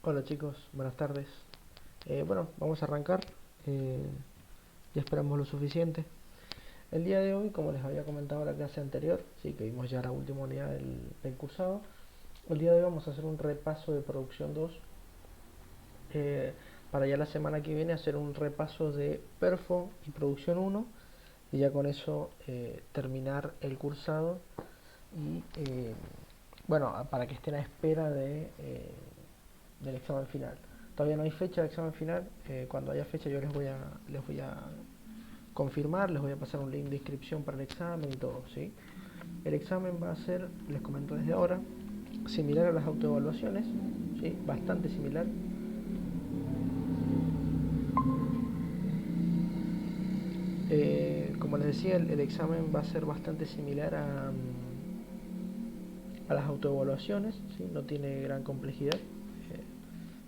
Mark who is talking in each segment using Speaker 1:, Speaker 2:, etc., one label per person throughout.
Speaker 1: Hola chicos, buenas tardes. Bueno, vamos a arrancar. Ya esperamos lo suficiente. El día de hoy, como les había comentado en la clase anterior, sí que vimos ya la última unidad del cursado. El día de hoy vamos a hacer un repaso de producción 2, para ya la semana que viene hacer un repaso de Perfo y producción 1 y ya con eso terminar el cursado y bueno, para que estén a espera del examen final. Todavía no hay fecha de examen final. Cuando haya fecha yo les voy a confirmar, les voy a pasar un link de inscripción para el examen y todo, ¿sí? El examen va a ser, les comento desde ahora, similar a las autoevaluaciones, ¿sí? Bastante similar. Como les decía, el examen va a ser bastante similar a las autoevaluaciones, ¿sí? No tiene gran complejidad,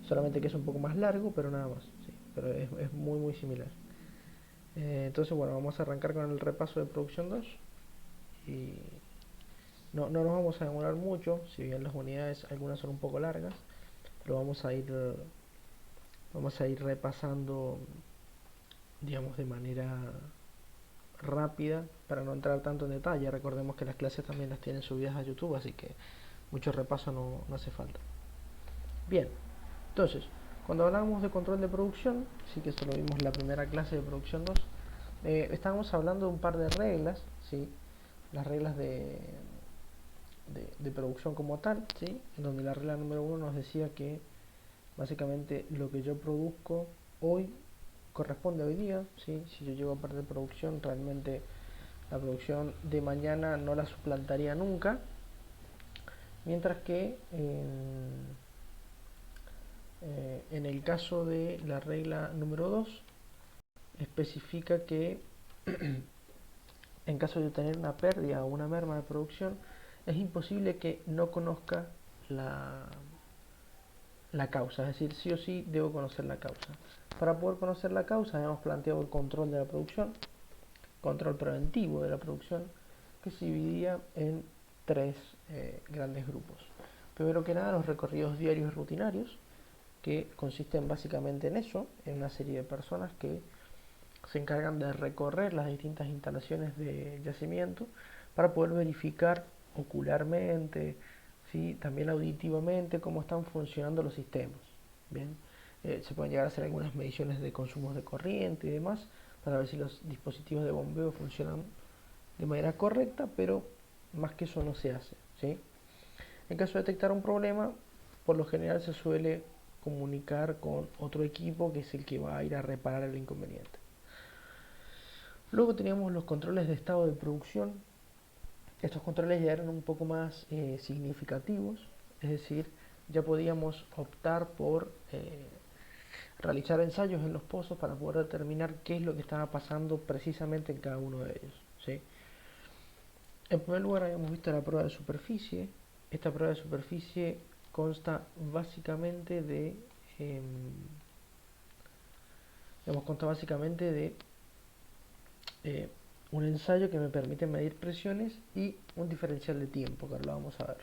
Speaker 1: solamente que es un poco más largo, pero nada más, ¿sí? Pero es muy muy similar. Entonces, bueno, vamos a arrancar con el repaso de producción 2 y no nos vamos a demorar mucho, si bien las unidades algunas son un poco largas, pero vamos a ir repasando, digamos, de manera rápida para no entrar tanto en detalle. Recordemos que las clases también las tienen subidas a YouTube, así que mucho repaso no hace falta. Bien, entonces, cuando hablamos de control de producción, sí que eso lo vimos en la primera clase de producción 2, estábamos hablando de un par de reglas, ¿sí? Las reglas de producción como tal, ¿sí? En donde la regla número 1 nos decía que básicamente lo que yo produzco hoy corresponde a hoy día, ¿sí? Si yo llego a perder producción, realmente la producción de mañana no la suplantaría nunca, mientras que en el caso de la regla número 2 especifica que en caso de tener una pérdida o una merma de producción, es imposible que no conozca la, la causa, es decir, sí o sí debo conocer la causa. Para poder conocer la causa hemos planteado el control de la producción, control preventivo de la producción, que se dividía en tres grandes grupos. Primero que nada, los recorridos diarios y rutinarios, que consisten básicamente en eso, en una serie de personas que se encargan de recorrer las distintas instalaciones de yacimiento para poder verificar ocularmente, ¿sí? También auditivamente cómo están funcionando los sistemas. Bien, se pueden llegar a hacer algunas mediciones de consumos de corriente y demás para ver si los dispositivos de bombeo funcionan de manera correcta, pero más que eso no se hace, ¿sí? En caso de detectar un problema, por lo general se suele comunicar con otro equipo que es el que va a ir a reparar el inconveniente. Luego teníamos los controles de estado de producción. Estos controles ya eran un poco más significativos, es decir, ya podíamos optar por realizar ensayos en los pozos para poder determinar qué es lo que estaba pasando precisamente en cada uno de ellos, ¿sí? En primer lugar habíamos visto la prueba de superficie. Esta prueba de superficie consta básicamente eh, de eh, un ensayo que me permite medir presiones y un diferencial de tiempo, que ahora lo vamos a ver.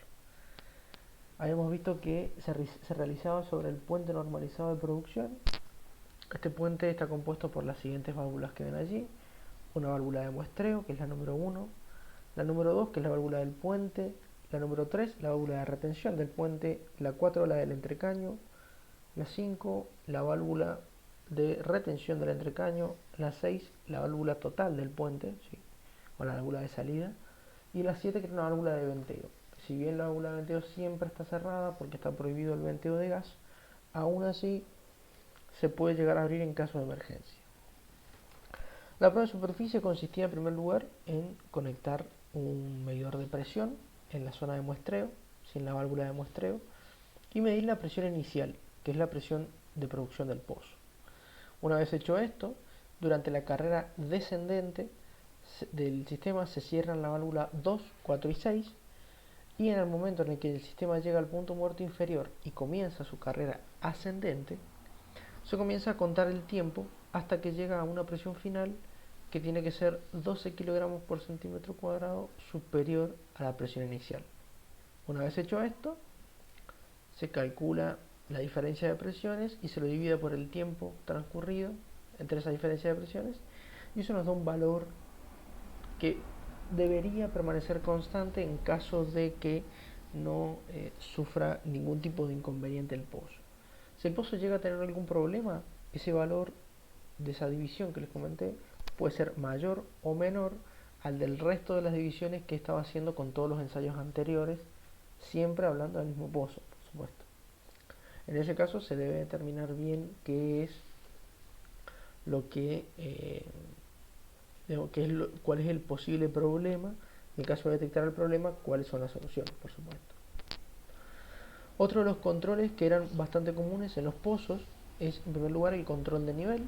Speaker 1: Habíamos visto que se realizaba sobre el puente normalizado de producción. Este puente está compuesto por las siguientes válvulas que ven allí. Una válvula de muestreo, que es la número 1, la número 2, que es la válvula del puente, la número 3, la válvula de retención del puente, la 4, la del entrecaño, la 5, la válvula de retención del entrecaño, la 6, la válvula total del puente, ¿sí? O la válvula de salida, y la 7, que es una válvula de venteo. Si bien la válvula de venteo siempre está cerrada porque está prohibido el venteo de gas, aún así se puede llegar a abrir en caso de emergencia. La prueba de superficie consistía en primer lugar en conectar un medidor de presión en la zona de muestreo, sin la válvula de muestreo, y medir la presión inicial, que es la presión de producción del pozo. Una vez hecho esto, durante la carrera descendente del sistema se cierran la válvula 2, 4 y 6, y en el momento en el que el sistema llega al punto muerto inferior y comienza su carrera ascendente, se comienza a contar el tiempo hasta que llega a una presión final que tiene que ser 12 kilogramos por centímetro cuadrado superior a la presión inicial. Una vez hecho esto, se calcula la diferencia de presiones y se lo divide por el tiempo transcurrido entre esa diferencia de presiones, y eso nos da un valor que debería permanecer constante en caso de que no sufra ningún tipo de inconveniente el pozo. Si el pozo llega a tener algún problema, ese valor de esa división que les comenté puede ser mayor o menor al del resto de las divisiones que estaba haciendo con todos los ensayos anteriores, siempre hablando del mismo pozo, por supuesto. En ese caso se debe determinar bien qué es lo que, cuál es el posible problema. En caso de detectar el problema, cuáles son las soluciones, por supuesto. Otro de los controles que eran bastante comunes en los pozos es, en primer lugar, el control de nivel.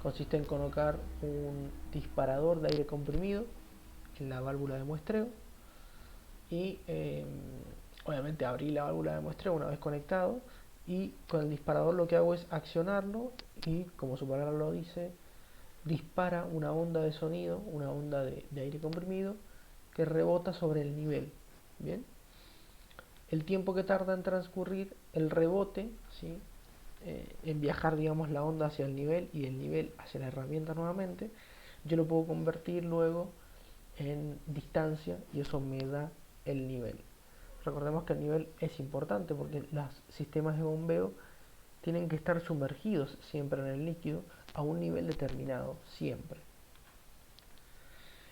Speaker 1: Consiste en colocar un disparador de aire comprimido en la válvula de muestreo y obviamente abrir la válvula de muestreo una vez conectado, y con el disparador lo que hago es accionarlo y, como su palabra lo dice, dispara una onda de sonido, una onda de aire comprimido que rebota sobre el nivel. Bien, el tiempo que tarda en transcurrir el rebote, ¿sí? En viajar, digamos, la onda hacia el nivel y el nivel hacia la herramienta nuevamente, yo lo puedo convertir luego en distancia y eso me da el nivel. Recordemos que el nivel es importante porque los sistemas de bombeo tienen que estar sumergidos siempre en el líquido a un nivel determinado, siempre.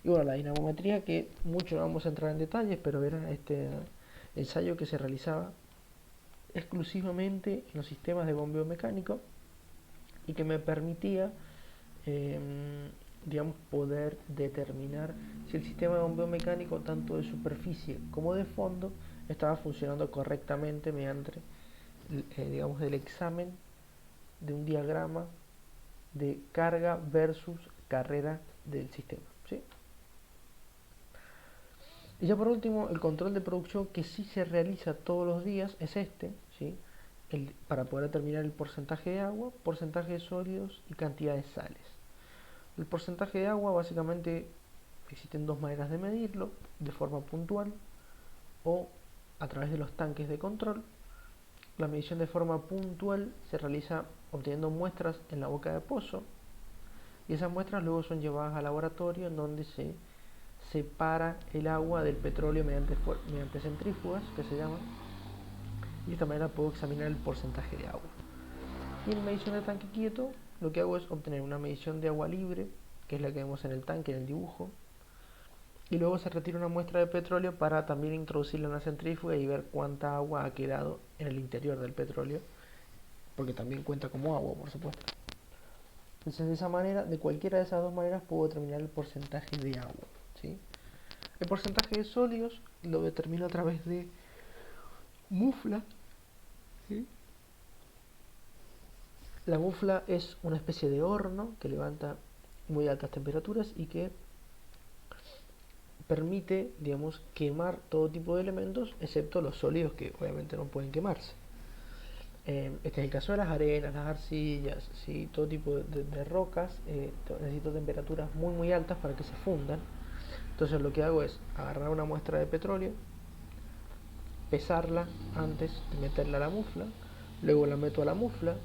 Speaker 1: Y bueno, la dinamometría, que mucho no vamos a entrar en detalles, pero era este ensayo que se realizaba exclusivamente en los sistemas de bombeo mecánico y que me permitía digamos, poder determinar si el sistema de bombeo mecánico, tanto de superficie como de fondo, estaba funcionando correctamente mediante digamos, el examen de un diagrama de carga versus carrera del sistema, ¿sí? Y ya por último, el control de producción que sí se realiza todos los días es este, ¿sí? Para poder determinar el porcentaje de agua, porcentaje de sólidos y cantidad de sales. El porcentaje de agua, básicamente existen dos maneras de medirlo: de forma puntual o a través de los tanques de control. La medición de forma puntual se realiza obteniendo muestras en la boca de pozo, y esas muestras luego son llevadas al laboratorio, en donde se separa el agua del petróleo mediante centrífugas, que se llaman, y de esta manera puedo examinar el porcentaje de agua. Y en medición de tanque quieto, lo que hago es obtener una medición de agua libre, que es la que vemos en el tanque, en el dibujo, y luego se retira una muestra de petróleo para también introducirla en una centrífuga y ver cuánta agua ha quedado en el interior del petróleo, porque también cuenta como agua, por supuesto. Entonces, de esa manera, de cualquiera de esas dos maneras, puedo determinar el porcentaje de agua, ¿sí? El porcentaje de sólidos lo determino a través de mufla, ¿sí? La mufla es una especie de horno que levanta muy altas temperaturas y que permite, digamos, quemar todo tipo de elementos, excepto los sólidos, que obviamente no pueden quemarse. Este es el caso de las arenas, las arcillas, ¿sí? Todo tipo de rocas. Necesito temperaturas muy altas para que se fundan. Entonces lo que hago es agarrar una muestra de petróleo, pesarla antes de meterla a la mufla, luego la meto a la mufla.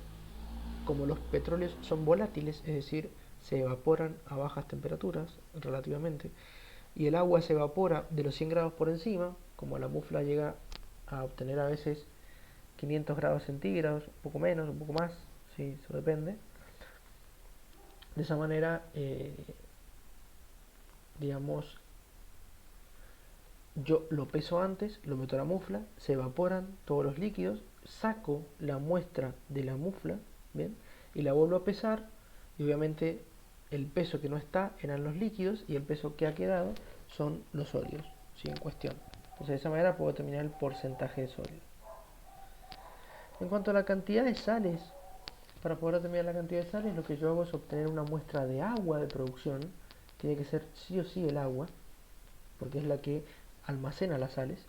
Speaker 1: Como los petróleos son volátiles, es decir, se evaporan a bajas temperaturas relativamente, y el agua se evapora de los 100 grados por encima, como la mufla llega a obtener a veces 500 grados centígrados, un poco menos, un poco más, sí, eso depende. De esa manera, digamos, yo lo peso antes, lo meto a la mufla, se evaporan todos los líquidos, saco la muestra de la mufla, ¿bien? Y la vuelvo a pesar, y obviamente el peso que no está eran los líquidos y el peso que ha quedado son los sólidos, ¿sí? En cuestión. Entonces, de esa manera puedo determinar el porcentaje de sólidos. En cuanto a la cantidad de sales, para poder determinar la cantidad de sales, lo que yo hago es obtener una muestra de agua de producción. Tiene que ser sí o sí el agua, porque es la que almacena las sales.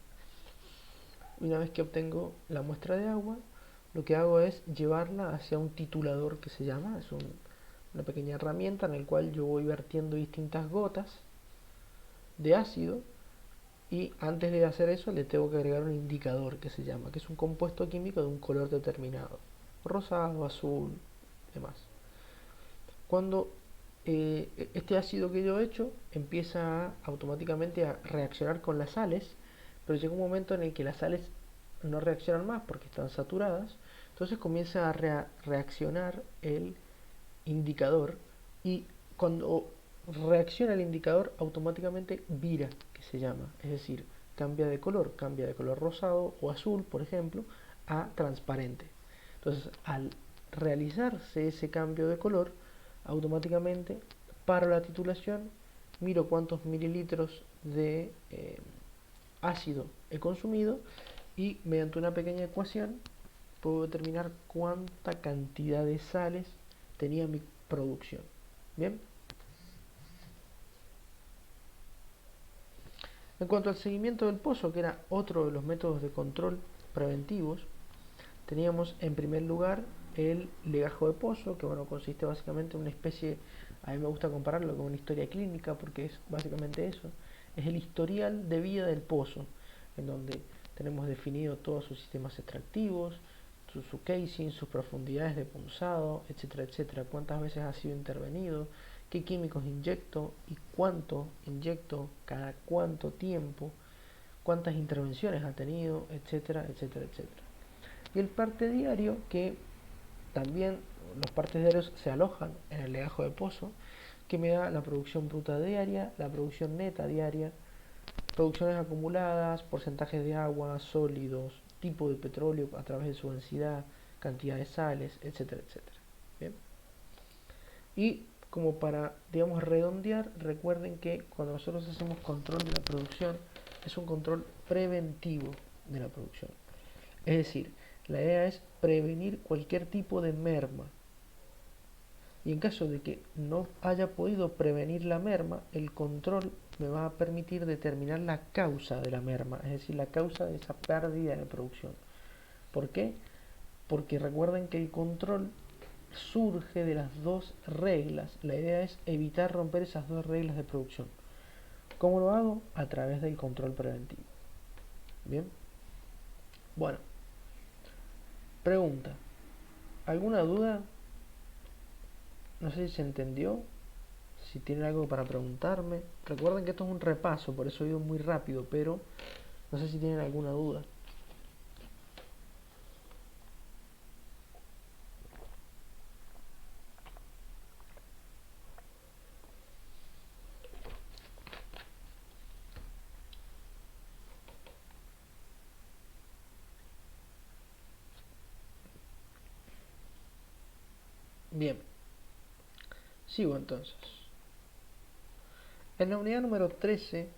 Speaker 1: Y una vez que obtengo la muestra de agua, lo que hago es llevarla hacia un titulador, que se llama, es una pequeña herramienta en la cual yo voy vertiendo distintas gotas de ácido, y antes de hacer eso le tengo que agregar un indicador que se llama, que es un compuesto químico de un color determinado, rosado, azul, demás. Cuando este ácido que yo he hecho empieza automáticamente a reaccionar con las sales, pero llega un momento en el que las sales no reaccionan más porque están saturadas, entonces comienza a reaccionar el indicador, y cuando reacciona el indicador automáticamente vira, que se llama, es decir, cambia de color rosado o azul, por ejemplo, a transparente. Entonces, al realizarse ese cambio de color, automáticamente paro la titulación, miro cuántos mililitros de ácido he consumido y mediante una pequeña ecuación puedo determinar cuánta cantidad de sales tenía mi producción. Bien. En cuanto al seguimiento del pozo, que era otro de los métodos de control preventivos, teníamos en primer lugar el legajo de pozo, que bueno, consiste básicamente en una especie, a mí me gusta compararlo con una historia clínica porque es básicamente eso, es el historial de vida del pozo, en donde tenemos definido todos sus sistemas extractivos, su casing, sus profundidades de punzado, etcétera, etcétera, cuántas veces ha sido intervenido, qué químicos inyecto y cuánto inyecto cada cuánto tiempo, cuántas intervenciones ha tenido, etcétera, etcétera, etcétera. Y el parte diario, que también los partes diarios se alojan en el legajo de pozo, que me da la producción bruta diaria, la producción neta diaria, producciones acumuladas, porcentajes de agua, sólidos, tipo de petróleo a través de su densidad, cantidad de sales, etcétera, etcétera. Bien. Y como para, digamos, redondear, recuerden que cuando nosotros hacemos control de la producción, es un control preventivo de la producción. Es decir, la idea es prevenir cualquier tipo de merma. Y en caso de que no haya podido prevenir la merma, el control me va a permitir determinar la causa de la merma, es decir, la causa de esa pérdida de producción. ¿Por qué? Porque recuerden que el control surge de las dos reglas. La idea es evitar romper esas dos reglas de producción. ¿Cómo lo hago? A través del control preventivo. Bien. Bueno, pregunta. ¿Alguna duda? No sé si se entendió. Si tienen algo para preguntarme. Recuerden que esto es un repaso, por eso he ido muy rápido, pero no sé si tienen alguna duda. Bien, sigo entonces. En la unidad número 13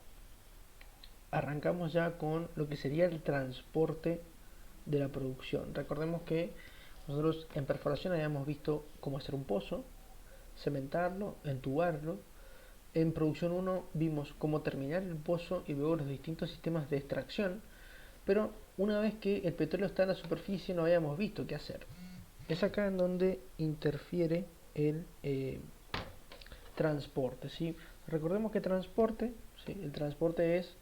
Speaker 1: arrancamos ya con lo que sería el transporte de la producción. Recordemos que nosotros en perforación habíamos visto cómo hacer un pozo, cementarlo, entubarlo. En producción 1 vimos cómo terminar el pozo y luego los distintos sistemas de extracción, pero una vez que el petróleo está en la superficie no habíamos visto qué hacer. Es acá en donde interfiere el transporte, ¿sí? Recordemos que transporte, ¿sí? El transporte es,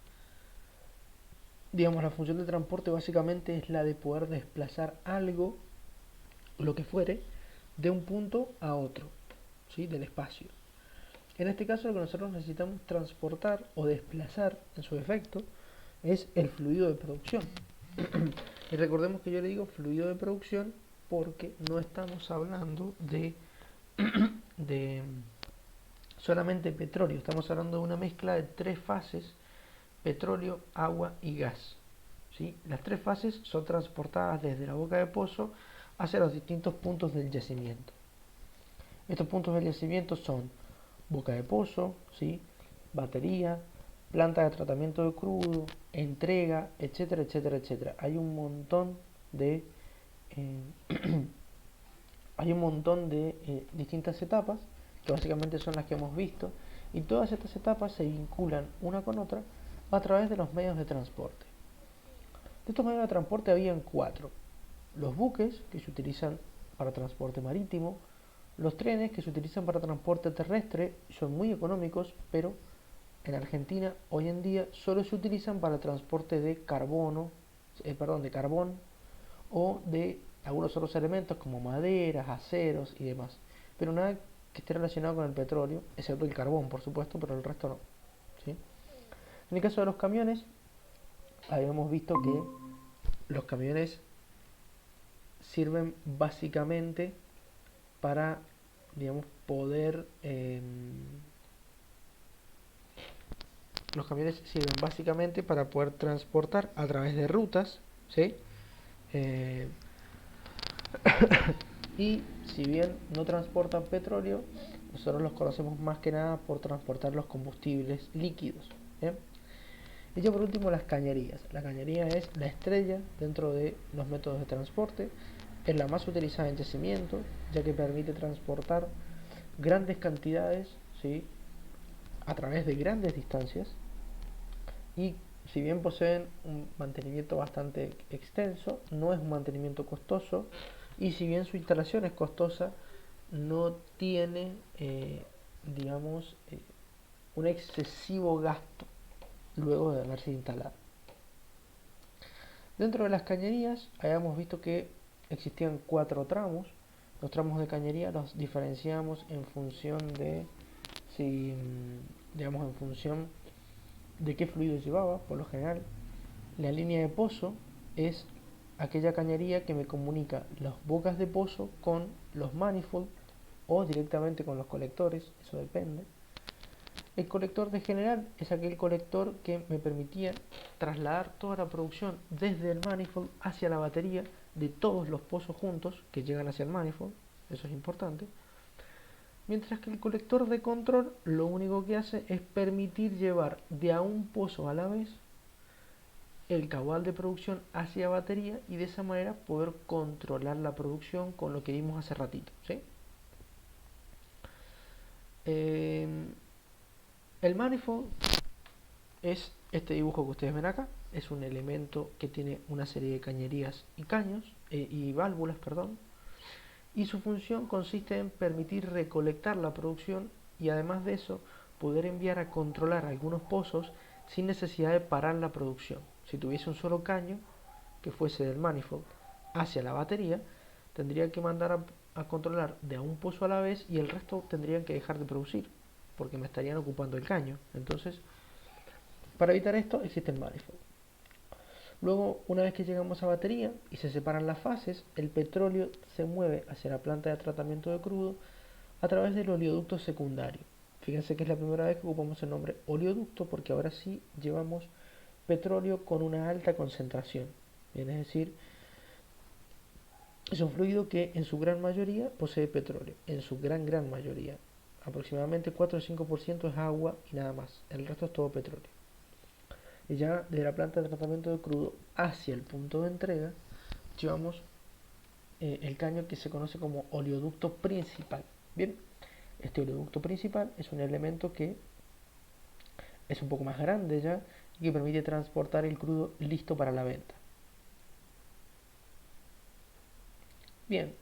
Speaker 1: digamos, la función del transporte básicamente es la de poder desplazar algo, lo que fuere, de un punto a otro, ¿sí? Del espacio. En este caso lo que nosotros necesitamos transportar o desplazar en su efecto es el fluido de producción. Y recordemos que yo le digo fluido de producción porque no estamos hablando de solamente petróleo, estamos hablando de una mezcla de tres fases: petróleo, agua y gas. ¿Sí? Las tres fases son transportadas desde la boca de pozo hacia los distintos puntos del yacimiento. Estos puntos del yacimiento son boca de pozo, ¿sí? Batería, planta de tratamiento de crudo, entrega, etcétera, etcétera, etcétera. Hay un montón de distintas etapas que básicamente son las que hemos visto, y todas estas etapas se vinculan una con otra a través de los medios de transporte. De estos medios de transporte habían cuatro: los buques, que se utilizan para transporte marítimo; los trenes, que se utilizan para transporte terrestre, son muy económicos, pero en Argentina hoy en día solo se utilizan para transporte de de carbón o de algunos otros elementos como maderas, aceros y demás. Pero nada que esté relacionado con el petróleo, excepto el carbón, por supuesto, pero el resto no. ¿Sí? En el caso de los camiones, habíamos visto que los camiones sirven básicamente para, digamos, poder... los camiones sirven básicamente para poder transportar a través de rutas, ¿sí? Eh, y si bien no transportan petróleo, nosotros los conocemos más que nada por transportar los combustibles líquidos. ¿Bien? Y ya por último las cañerías. La cañería es la estrella dentro de los métodos de transporte. Es la más utilizada en yacimiento, ya que permite transportar grandes cantidades, ¿sí?, a través de grandes distancias. Y si bien poseen un mantenimiento bastante extenso, no es un mantenimiento costoso. Y si bien su instalación es costosa, no tiene, digamos, un excesivo gasto luego de haberse instalado. Dentro de las cañerías habíamos visto que existían 4 tramos. Los tramos de cañería los diferenciamos en función de si, digamos, en función de qué fluido llevaba. Por lo general, la línea de pozo es aquella cañería que me comunica las bocas de pozo con los manifolds o directamente con los colectores, eso depende. El colector de general es aquel colector que me permitía trasladar toda la producción desde el manifold hacia la batería de todos los pozos juntos que llegan hacia el manifold, eso es importante. Mientras que el colector de control lo único que hace es permitir llevar de a un pozo a la vez el caudal de producción hacia batería y de esa manera poder controlar la producción con lo que vimos hace ratito, ¿sí? El manifold es este dibujo que ustedes ven acá. Es un elemento que tiene una serie de cañerías y caños y válvulas, perdón. Y su función consiste en permitir recolectar la producción y además de eso poder enviar a controlar algunos pozos sin necesidad de parar la producción. Si tuviese un solo caño que fuese del manifold hacia la batería, tendría que mandar a controlar de a un pozo a la vez y el resto tendrían que dejar de producir porque me estarían ocupando el caño. Entonces, para evitar esto existe el manifold. Luego, una vez que llegamos a batería y se separan las fases, el petróleo se mueve hacia la planta de tratamiento de crudo a través del oleoducto secundario. Fíjense que es la primera vez que ocupamos el nombre oleoducto porque ahora sí llevamos petróleo con una alta concentración. Bien, es decir, es un fluido que en su gran mayoría posee petróleo, en su gran mayoría. Aproximadamente 4 o 5% es agua y nada más, el resto es todo petróleo. Y ya de la planta de tratamiento de crudo hacia el punto de entrega llevamos el caño que se conoce como oleoducto principal. Bien, este oleoducto principal es un elemento que es un poco más grande ya y que permite transportar el crudo listo para la venta. Bien,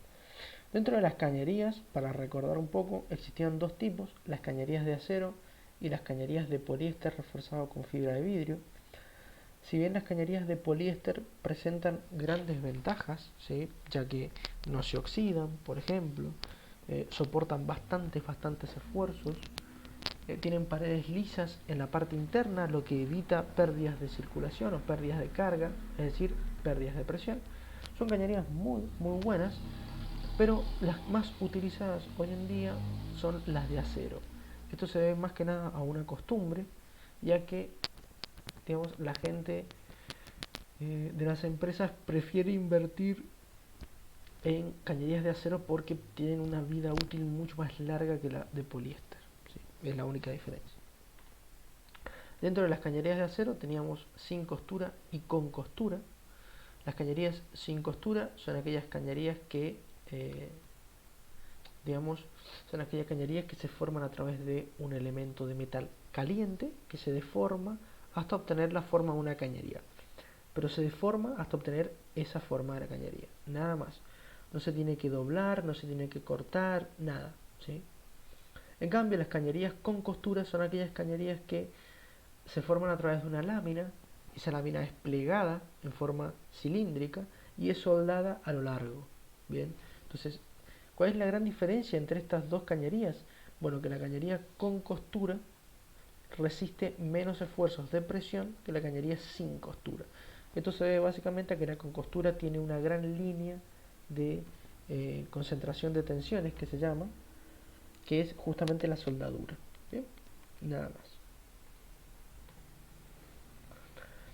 Speaker 1: dentro de las cañerías, para recordar un poco, existían dos tipos: las cañerías de acero y las cañerías de poliéster reforzado con fibra de vidrio. Si bien las cañerías de poliéster presentan grandes ventajas, ¿sí?, ya que no se oxidan, por ejemplo, soportan bastantes esfuerzos, tienen paredes lisas en la parte interna, lo que evita pérdidas de circulación o pérdidas de carga, es decir, pérdidas de presión. Son cañerías muy buenas, pero las más utilizadas hoy en día son las de acero. Esto se debe más que nada a una costumbre, ya que, digamos, la gente de las empresas prefiere invertir en cañerías de acero porque tienen una vida útil mucho más larga que la de poliéster, ¿sí? Es la única diferencia. Dentro de las cañerías de acero teníamos sin costura y con costura. Las cañerías sin costura son aquellas cañerías que, digamos, son aquellas cañerías que se forman a través de un elemento de metal caliente que se deforma hasta obtener la forma de una cañería. Pero se deforma hasta obtener esa forma de la cañería, nada más. No se tiene que doblar, no se tiene que cortar, nada, ¿sí? En cambio, las cañerías con costura son aquellas cañerías que se forman a través de una lámina. Esa lámina es plegada en forma cilíndrica y es soldada a lo largo. Bien, entonces, ¿cuál es la gran diferencia entre estas dos cañerías? Bueno, que la cañería con costura resiste menos esfuerzos de presión que la cañería sin costura. Esto se debe básicamente a que la con costura tiene una gran línea de concentración de tensiones, que se llama, que es justamente la soldadura. ¿Bien? Nada más.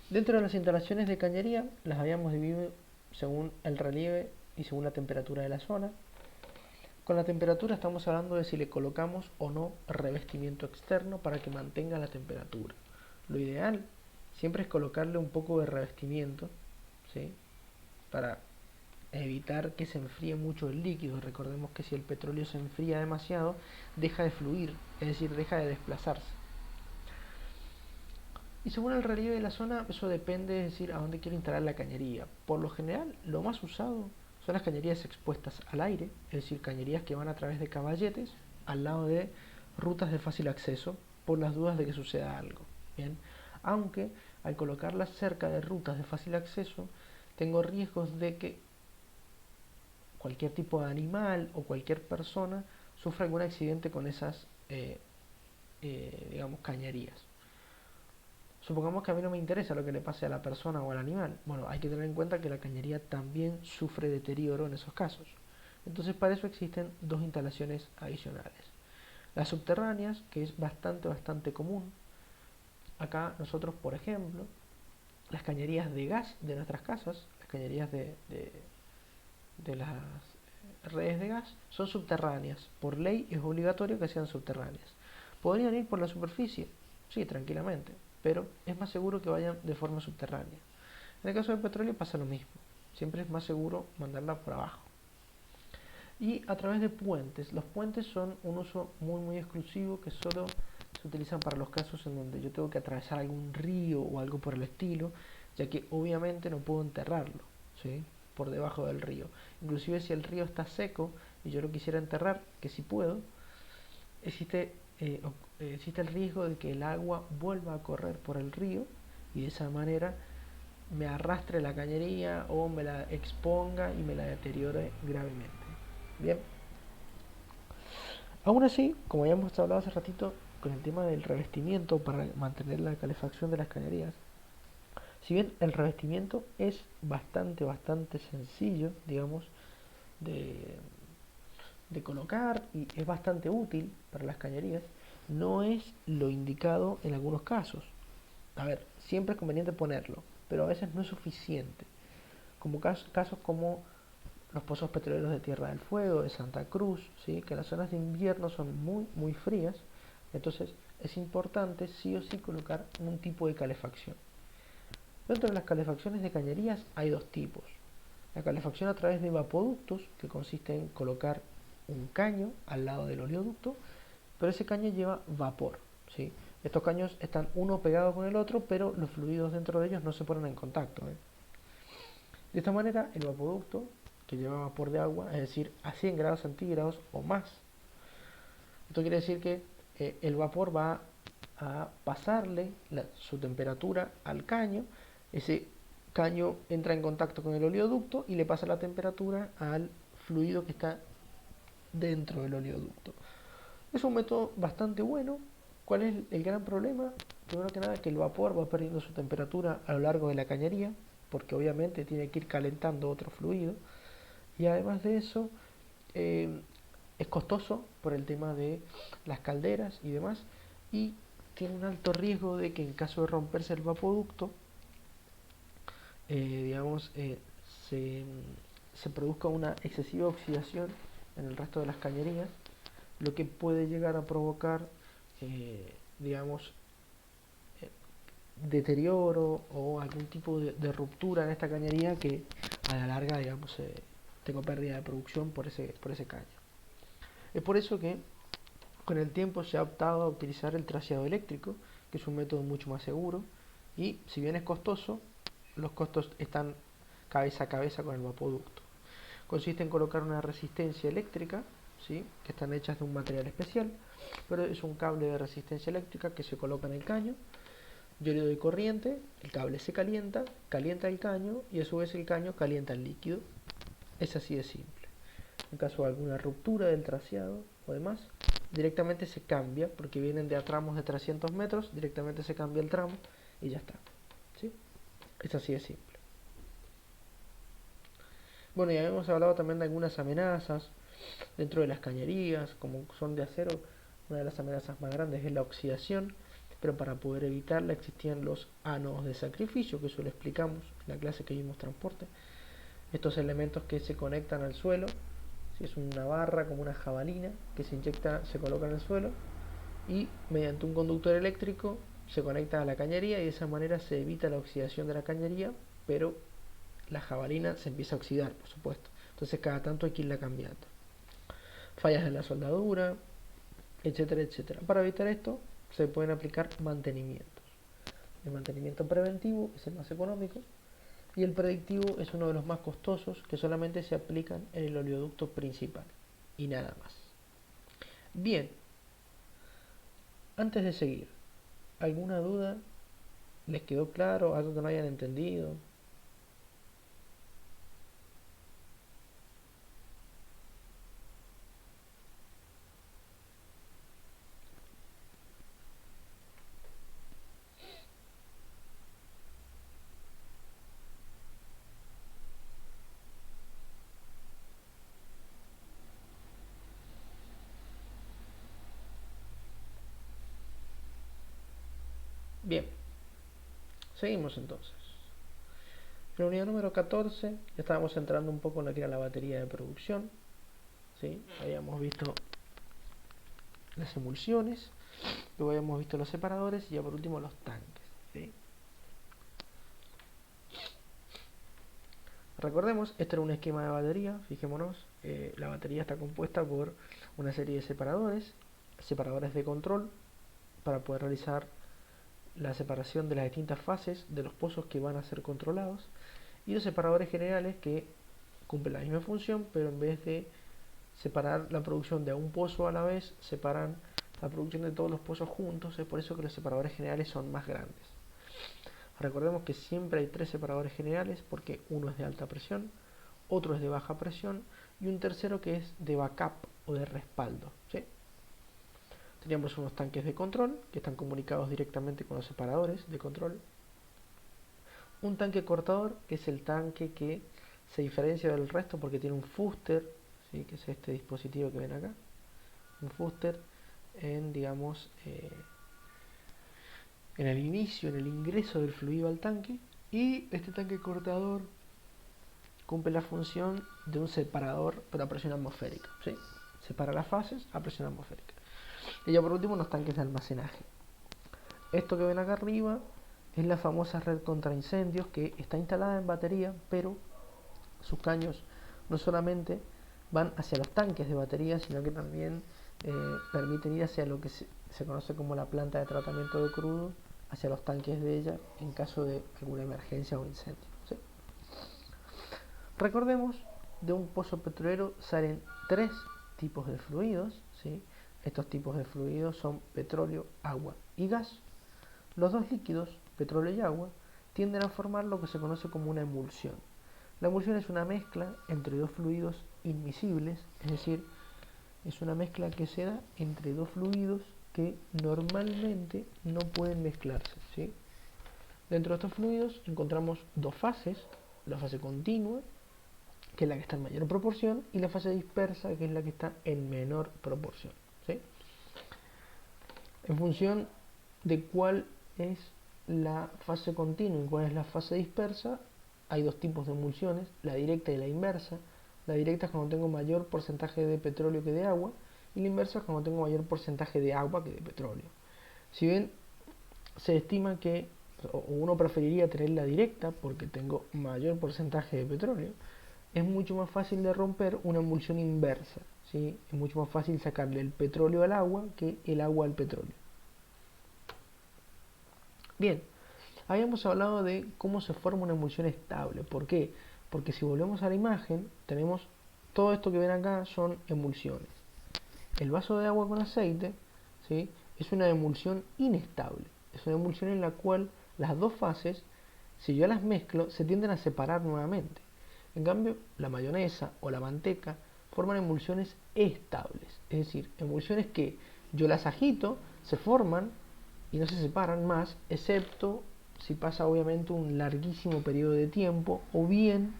Speaker 1: Dentro de las instalaciones de cañería las habíamos dividido según el relieve y según la temperatura de la zona. Con la temperatura estamos hablando de si le colocamos o no revestimiento externo para que mantenga la temperatura. Lo ideal siempre es colocarle un poco de revestimiento, ¿sí? Para evitar que se enfríe mucho el líquido. Recordemos que si el petróleo se enfría demasiado, deja de fluir, es decir, deja de desplazarse. Y según el relieve de la zona, eso depende, es decir, a dónde quiero instalar la cañería. Por lo general, lo más usado son las cañerías expuestas al aire, es decir, cañerías que van a través de caballetes al lado de rutas de fácil acceso, por las dudas de que suceda algo. Bien, aunque al colocarlas cerca de rutas de fácil acceso, tengo riesgos de que cualquier tipo de animal o cualquier persona sufra algún accidente con esas, digamos, cañerías. Supongamos que a mí no me interesa lo que le pase a la persona o al animal. Bueno, hay que tener en cuenta que la cañería también sufre deterioro en esos casos. Entonces, para eso existen dos instalaciones adicionales. Las subterráneas, que es bastante común. Acá nosotros, por ejemplo, las cañerías de gas de nuestras casas, las cañerías de las redes de gas, son subterráneas. Por ley es obligatorio que sean subterráneas. ¿Podrían ir por la superficie? Sí, tranquilamente, pero es más seguro que vayan de forma subterránea. En el caso del petróleo pasa lo mismo, siempre es más seguro mandarla por abajo. Y a través de puentes. Los puentes son un uso muy exclusivo que solo se utilizan para los casos en donde yo tengo que atravesar algún río o algo por el estilo, ya que obviamente no puedo enterrarlo, ¿sí?, por debajo del río. Inclusive si el río está seco y yo lo quisiera enterrar, que si puedo, existe el riesgo de que el agua vuelva a correr por el río y de esa manera me arrastre la cañería o me la exponga y me la deteriore gravemente. Bien, aún así, como ya hemos hablado hace ratito con el tema del revestimiento para mantener la calefacción de las cañerías, si bien el revestimiento es bastante sencillo, digamos, de, de colocar y es bastante útil para las cañerías, no es lo indicado en algunos casos. A ver, siempre es conveniente ponerlo, pero a veces no es suficiente. Como casos como los pozos petroleros de Tierra del Fuego, de Santa Cruz, ¿sí?, que las zonas de invierno son muy frías, entonces es importante sí o sí colocar un tipo de calefacción. Dentro de las calefacciones de cañerías hay dos tipos. La calefacción a través de vapoductos, que consiste en colocar un caño al lado del oleoducto, pero ese caño lleva vapor, ¿sí? Estos caños están uno pegado con el otro, pero los fluidos dentro de ellos no se ponen en contacto, ¿eh? De esta manera, el vapoducto, que lleva vapor de agua, es decir, a 100 grados centígrados o más. Esto quiere decir que el vapor va a pasarle su temperatura al caño, ese caño entra en contacto con el oleoducto y le pasa la temperatura al fluido que está dentro del oleoducto. Es un método bastante bueno. ¿Cuál es el gran problema? Primero que nada, que el vapor va perdiendo su temperatura a lo largo de la cañería, porque obviamente tiene que ir calentando otro fluido. Y además de eso, es costoso por el tema de las calderas y demás, y tiene un alto riesgo de que en caso de romperse el vapoducto, digamos, se produzca una excesiva oxidación en el resto de las cañerías, lo que puede llegar a provocar, digamos, deterioro o algún tipo de ruptura en esta cañería que a la larga, digamos, tengo pérdida de producción por ese caño. Es por eso que con el tiempo se ha optado a utilizar el traseado eléctrico, que es un método mucho más seguro y si bien es costoso, los costos están cabeza a cabeza con el vapoducto. Consiste en colocar una resistencia eléctrica, ¿sí?, que están hechas de un material especial, pero es un cable de resistencia eléctrica que se coloca en el caño. Yo le doy corriente, el cable se calienta, calienta el caño y a su vez el caño calienta el líquido. Es así de simple. En caso de alguna ruptura del traseado o demás, directamente se cambia, porque vienen de a tramos de 300 metros, directamente se cambia el tramo y ya está. ¿Sí? Es así de simple. Bueno, ya hemos hablado también de algunas amenazas dentro de las cañerías, como son de acero. Una de las amenazas más grandes es la oxidación, pero para poder evitarla existían los ánodos de sacrificio, que eso lo explicamos en la clase que vimos transporte. Estos elementos que se conectan al suelo, si es una barra como una jabalina que se inyecta, se coloca en el suelo y mediante un conductor eléctrico se conecta a la cañería y de esa manera se evita la oxidación de la cañería, pero la jabalina se empieza a oxidar, por supuesto. Entonces cada tanto hay que irla cambiando. Fallas en la soldadura, etcétera, etcétera. Para evitar esto se pueden aplicar mantenimientos. El mantenimiento preventivo es el más económico y el predictivo es uno de los más costosos, que solamente se aplican en el oleoducto principal y nada más. Bien, antes de seguir, ¿alguna duda? ¿Les quedó claro? ¿Algo que no hayan entendido? Bien, seguimos entonces. En la unidad número 14 ya estábamos entrando un poco en lo que era la batería de producción. ¿Sí? Habíamos visto las emulsiones, luego habíamos visto los separadores y ya por último los tanques. ¿Sí? Recordemos, este era un esquema de batería, fijémonos, la batería está compuesta por una serie de separadores, separadores de control para poder realizar la separación de las distintas fases de los pozos que van a ser controlados y los separadores generales que cumplen la misma función, pero en vez de separar la producción de un pozo a la vez, separan la producción de todos los pozos juntos. Es por eso que los separadores generales son más grandes. Recordemos que siempre hay tres separadores generales, porque uno es de alta presión, otro es de baja presión y un tercero que es de backup o de respaldo. ¿Sí? Teníamos unos tanques de control que están comunicados directamente con los separadores de control. Un tanque cortador, que es el tanque que se diferencia del resto porque tiene un fuster, ¿sí? Que es este dispositivo que ven acá. Un fuster en, digamos, en el inicio, en el ingreso del fluido al tanque. Y este tanque cortador cumple la función de un separador, pero a presión atmosférica. ¿Sí? Separa las fases a presión atmosférica. Y ya por último los tanques de almacenaje. Esto que ven acá arriba es la famosa red contra incendios, que está instalada en batería, pero sus caños no solamente van hacia los tanques de batería, sino que también permiten ir hacia lo que se conoce como la planta de tratamiento de crudo, hacia los tanques de ella en caso de alguna emergencia o incendio. ¿Sí? Recordemos, de un pozo petrolero salen tres tipos de fluidos. ¿Sí? Estos tipos de fluidos son petróleo, agua y gas. Los dos líquidos, petróleo y agua, tienden a formar lo que se conoce como una emulsión. La emulsión es una mezcla entre dos fluidos inmiscibles, es decir, es una mezcla que se da entre dos fluidos que normalmente no pueden mezclarse. ¿Sí? Dentro de estos fluidos encontramos dos fases, la fase continua, que es la que está en mayor proporción, y la fase dispersa, que es la que está en menor proporción. ¿Sí? En función de cuál es la fase continua y cuál es la fase dispersa, hay dos tipos de emulsiones, la directa y la inversa. La directa es cuando tengo mayor porcentaje de petróleo que de agua, y la inversa es cuando tengo mayor porcentaje de agua que de petróleo. Si bien se estima que uno preferiría tener la directa porque tengo mayor porcentaje de petróleo, es mucho más fácil de romper una emulsión inversa. ¿Sí? Es mucho más fácil sacarle el petróleo al agua que el agua al petróleo. Bien, habíamos hablado de cómo se forma una emulsión estable. ¿Por qué? Porque si volvemos a la imagen, tenemos todo esto que ven acá son emulsiones. El vaso de agua con aceite, ¿sí? Es una emulsión inestable. Es una emulsión en la cual las dos fases, si yo las mezclo, se tienden a separar nuevamente. En cambio, la mayonesa o la manteca forman emulsiones estables, es decir, emulsiones que yo las agito, se forman y no se separan más, excepto si pasa obviamente un larguísimo periodo de tiempo o bien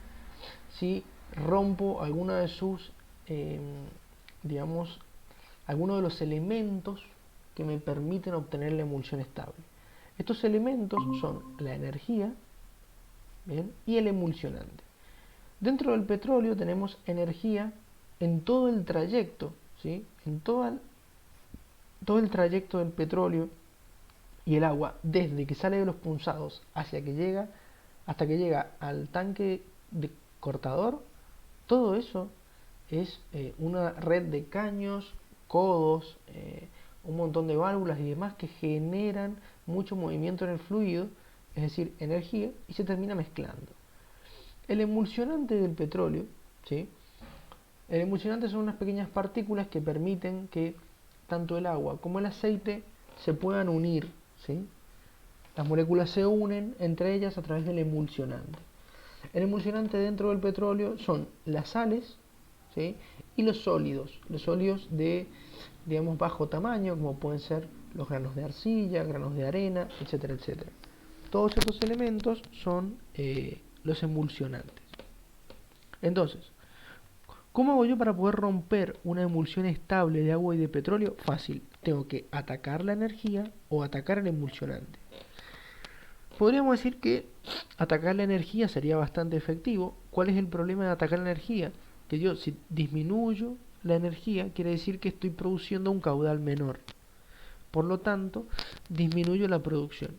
Speaker 1: si rompo alguna de sus, digamos, alguno de los elementos que me permiten obtener la emulsión estable. Estos elementos son la energía, ¿bien?, y el emulsionante. Dentro del petróleo tenemos energía en todo el trayecto, ¿sí? En todo el trayecto del petróleo y el agua, desde que sale de los punzados hasta que llega al tanque de cortador, todo eso es una red de caños, codos, un montón de válvulas y demás que generan mucho movimiento en el fluido, es decir, energía, y se termina mezclando. El emulsionante del petróleo, ¿sí? El emulsionante son unas pequeñas partículas que permiten que tanto el agua como el aceite se puedan unir, ¿sí? Las moléculas se unen entre ellas a través del emulsionante. El emulsionante dentro del petróleo son las sales, ¿sí?, y los sólidos de, digamos, bajo tamaño, como pueden ser los granos de arcilla, granos de arena, etcétera, etcétera. Todos estos elementos son los emulsionantes. Entonces, ¿cómo hago yo para poder romper una emulsión estable de agua y de petróleo? Fácil, tengo que atacar la energía o atacar el emulsionante. Podríamos decir que atacar la energía sería bastante efectivo. ¿Cuál es el problema de atacar la energía? Que yo, si disminuyo la energía, quiere decir que estoy produciendo un caudal menor. Por lo tanto, disminuyo la producción.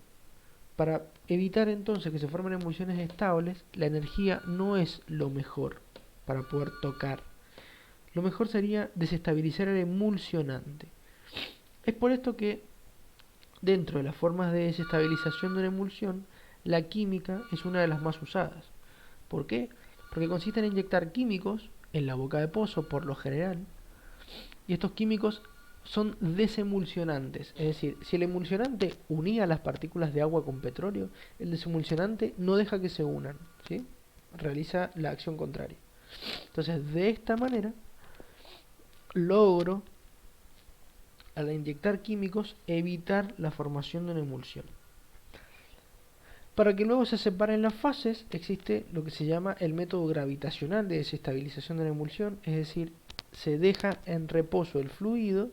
Speaker 1: Para evitar entonces que se formen emulsiones estables, la energía no es lo mejor para poder tocar. Lo mejor sería desestabilizar el emulsionante. Es por esto que dentro de las formas de desestabilización de una emulsión, la química es una de las más usadas. ¿Por qué? Porque consiste en inyectar químicos en la boca de pozo por lo general, y estos químicos son desemulsionantes. Es decir, si el emulsionante unía las partículas de agua con petróleo, el desemulsionante no deja que se unan, ¿sí? Realiza la acción contraria. Entonces, de esta manera, logro, al inyectar químicos, evitar la formación de una emulsión. Para que luego se separen las fases, existe lo que se llama el método gravitacional de desestabilización de la emulsión, es decir, se deja en reposo el fluido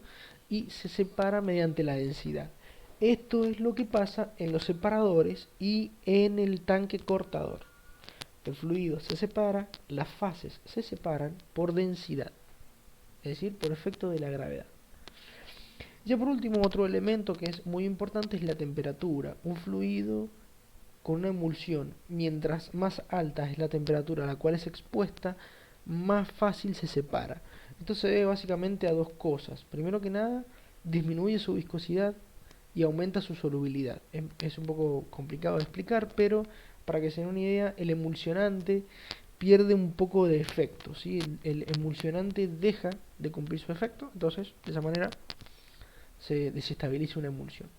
Speaker 1: y se separa mediante la densidad. Esto es lo que pasa en los separadores y en el tanque cortador. El fluido se separa, las fases se separan por densidad, es decir, por efecto de la gravedad. Ya por último, otro elemento que es muy importante es la temperatura. Un fluido con una emulsión, mientras más alta es la temperatura a la cual es expuesta, más fácil se separa. Esto se debe básicamente a dos cosas. Primero que nada, disminuye su viscosidad y aumenta su solubilidad. Es un poco complicado de explicar, pero para que se den una idea, el emulsionante pierde un poco de efecto, ¿sí? El emulsionante deja de cumplir su efecto, entonces de esa manera se desestabiliza una emulsión.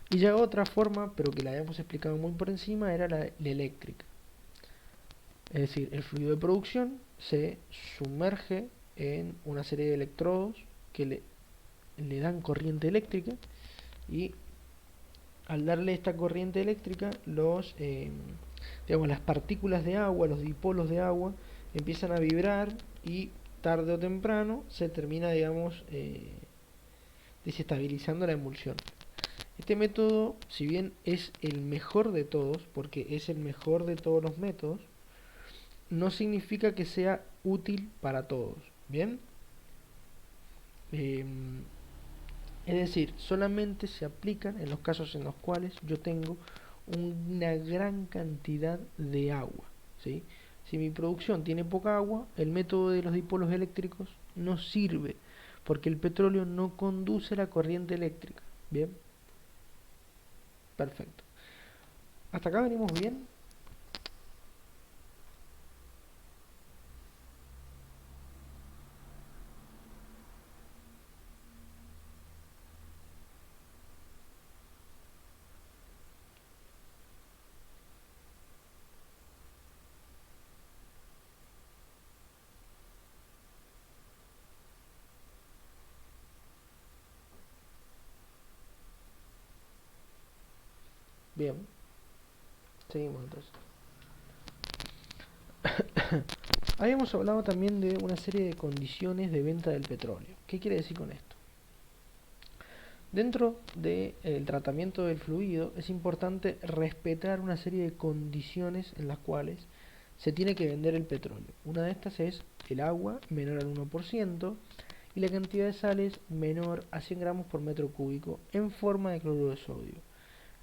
Speaker 1: Y ya otra forma, pero que la habíamos explicado muy por encima, era la eléctrica. Es decir, el fluido de producción se sumerge en una serie de electrodos que le dan corriente eléctrica, y al darle esta corriente eléctrica, las partículas de agua, los dipolos de agua, empiezan a vibrar y tarde o temprano se termina, desestabilizando la emulsión. Este método, si bien es el mejor de todos, porque es el mejor de todos los métodos, no significa que sea útil para todos, ¿bien? Es decir, solamente se aplican en los casos en los cuales yo tengo una gran cantidad de agua, ¿sí? Si mi producción tiene poca agua, el método de los dipolos eléctricos no sirve, porque el petróleo no conduce la corriente eléctrica, ¿bien? Perfecto. ¿Hasta acá venimos bien? Bien, seguimos entonces. Habíamos hablado también de una serie de condiciones de venta del petróleo. ¿Qué quiere decir con esto? Dentro del tratamiento del fluido es importante respetar una serie de condiciones en las cuales se tiene que vender el petróleo. Una de estas es el agua menor al 1% y la cantidad de sales menor a 100 gramos por metro cúbico en forma de cloruro de sodio.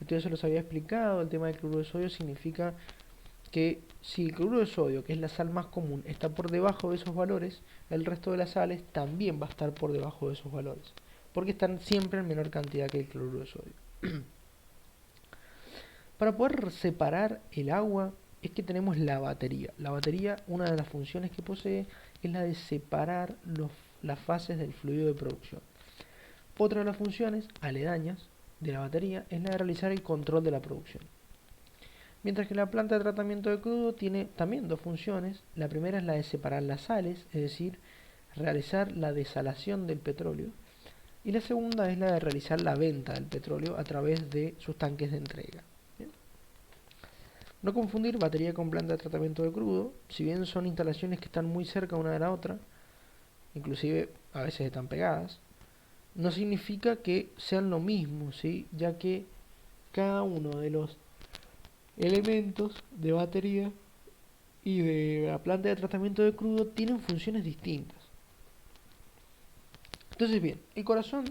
Speaker 1: Esto ya se los había explicado. El tema del cloruro de sodio significa que si el cloruro de sodio, que es la sal más común, está por debajo de esos valores, el resto de las sales también va a estar por debajo de esos valores, porque están siempre en menor cantidad que el cloruro de sodio. Para poder separar el agua es que tenemos la batería. La batería, una de las funciones que posee es la de separar las fases del fluido de producción. Otra de las funciones aledañas de la batería es la de realizar el control de la producción. Mientras que la planta de tratamiento de crudo tiene también dos funciones. La primera es la de separar las sales, es decir, realizar la desalación del petróleo. Y la segunda es la de realizar la venta del petróleo a través de sus tanques de entrega. Bien. No confundir batería con planta de tratamiento de crudo. Si bien son instalaciones que están muy cerca una de la otra, inclusive a veces están pegadas, no significa que sean lo mismo, ¿sí? Ya que cada uno de los elementos de batería y de la planta de tratamiento de crudo tienen funciones distintas. Entonces bien, el corazón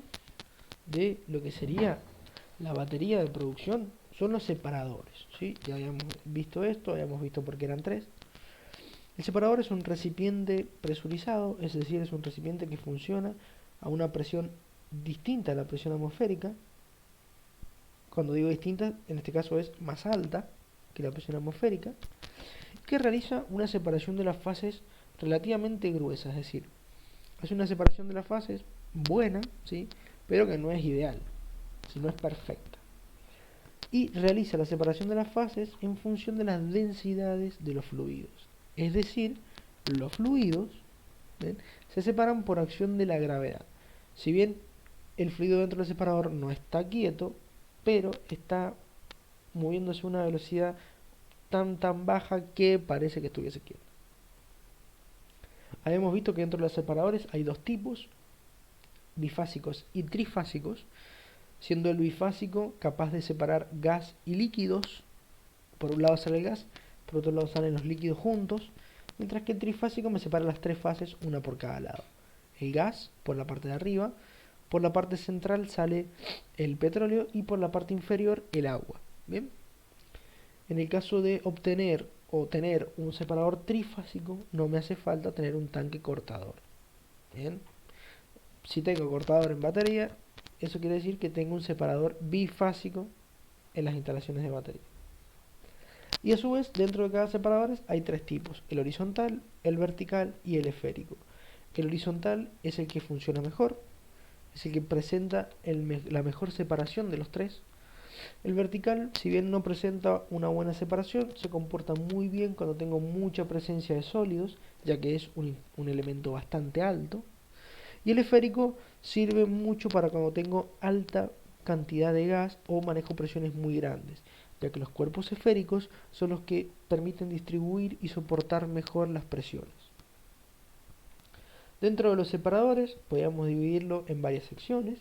Speaker 1: de lo que sería la batería de producción son los separadores, ¿sí? Ya habíamos visto esto, habíamos visto por qué eran tres. El separador es un recipiente presurizado, es decir, es un recipiente que funciona a una presión distinta a la presión atmosférica. Cuando digo distinta, en este caso es más alta que la presión atmosférica, que realiza una separación de las fases relativamente gruesa, es decir, hace una separación de las fases buena, ¿sí? Pero que no es ideal, si no es perfecta. Y realiza la separación de las fases en función de las densidades de los fluidos. Es decir, los fluidos, ¿ven?, se separan por acción de la gravedad. Si bien el fluido dentro del separador no está quieto, pero está moviéndose a una velocidad tan baja que parece que estuviese quieto. Habíamos visto que dentro de los separadores hay dos tipos, bifásicos y trifásicos, siendo el bifásico capaz de separar gas y líquidos. Por un lado sale el gas, por otro lado salen los líquidos juntos, mientras que el trifásico me separa las tres fases, una por cada lado. El gas por la parte de arriba, por la parte central sale el petróleo y por la parte inferior el agua. Bien. En el caso de obtener o tener un separador trifásico, no me hace falta tener un tanque cortador. Bien. Si tengo cortador en batería, eso quiere decir que tengo un separador bifásico en las instalaciones de batería. Y a su vez, dentro de cada separador hay tres tipos: el horizontal, el vertical y el esférico. El horizontal es el que funciona mejor, es el que presenta la mejor separación de los tres. El vertical, si bien no presenta una buena separación, se comporta muy bien cuando tengo mucha presencia de sólidos, ya que es un elemento bastante alto. Y el esférico sirve mucho para cuando tengo alta cantidad de gas o manejo presiones muy grandes, ya que los cuerpos esféricos son los que permiten distribuir y soportar mejor las presiones. Dentro de los separadores podríamos dividirlo en varias secciones.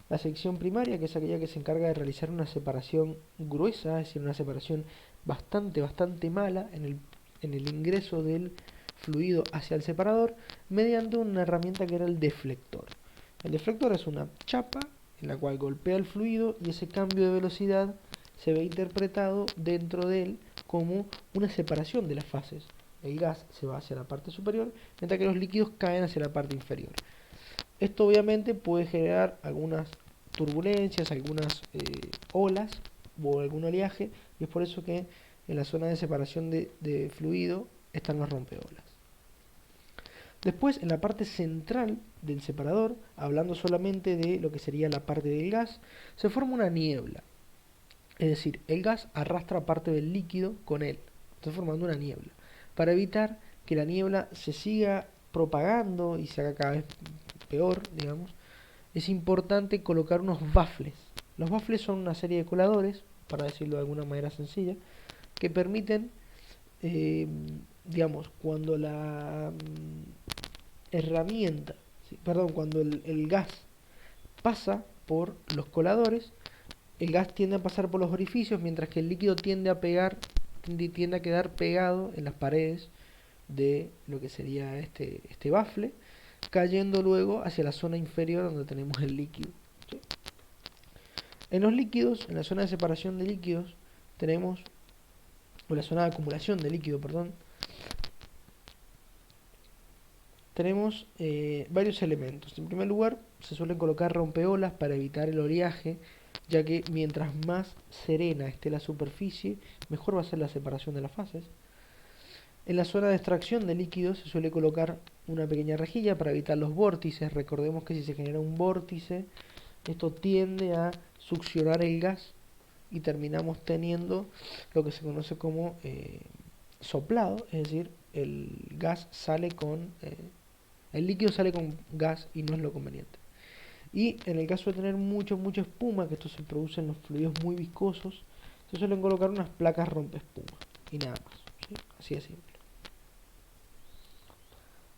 Speaker 1: La sección primaria, que es aquella que se encarga de realizar una separación gruesa, es decir, una separación bastante mala en el ingreso del fluido hacia el separador, mediante una herramienta que era el deflector. El deflector es una chapa en la cual golpea el fluido y ese cambio de velocidad se ve interpretado dentro de él como una separación de las fases. El gas se va hacia la parte superior, mientras que los líquidos caen hacia la parte inferior. Esto obviamente puede generar algunas turbulencias, algunas olas o algún oleaje, y es por eso que en la zona de separación de fluido están los rompeolas. Después, en la parte central del separador, hablando solamente de lo que sería la parte del gas, se forma una niebla. Es decir, el gas arrastra parte del líquido con él, está formando una niebla. Para evitar que la niebla se siga propagando y se haga cada vez peor, digamos, es importante colocar unos bafles. Los bafles son una serie de coladores para decirlo de alguna manera sencilla, que permiten, digamos, cuando la herramienta, ¿sí? Perdón, cuando el gas pasa por los coladores, el gas tiende a pasar por los orificios, mientras que el líquido tiende a quedar pegado en las paredes de lo que sería este bafle, cayendo luego hacia la zona inferior donde tenemos el líquido, ¿sí? En los líquidos, en la zona de separación de líquidos, tenemos, o la zona de acumulación de líquido, perdón, tenemos varios elementos. En primer lugar, se suelen colocar rompeolas para evitar el oleaje, ya que mientras más serena esté la superficie, mejor va a ser la separación de las fases. En la zona de extracción de líquidos se suele colocar una pequeña rejilla para evitar los vórtices. Recordemos que si se genera un vórtice, esto tiende a succionar el gas y terminamos teniendo lo que se conoce como soplado, es decir, el líquido sale con gas y no es lo conveniente. Y en el caso de tener mucha espuma, que esto se produce en los fluidos muy viscosos, se suelen colocar unas placas rompeespuma y nada más, ¿sí? Así de simple.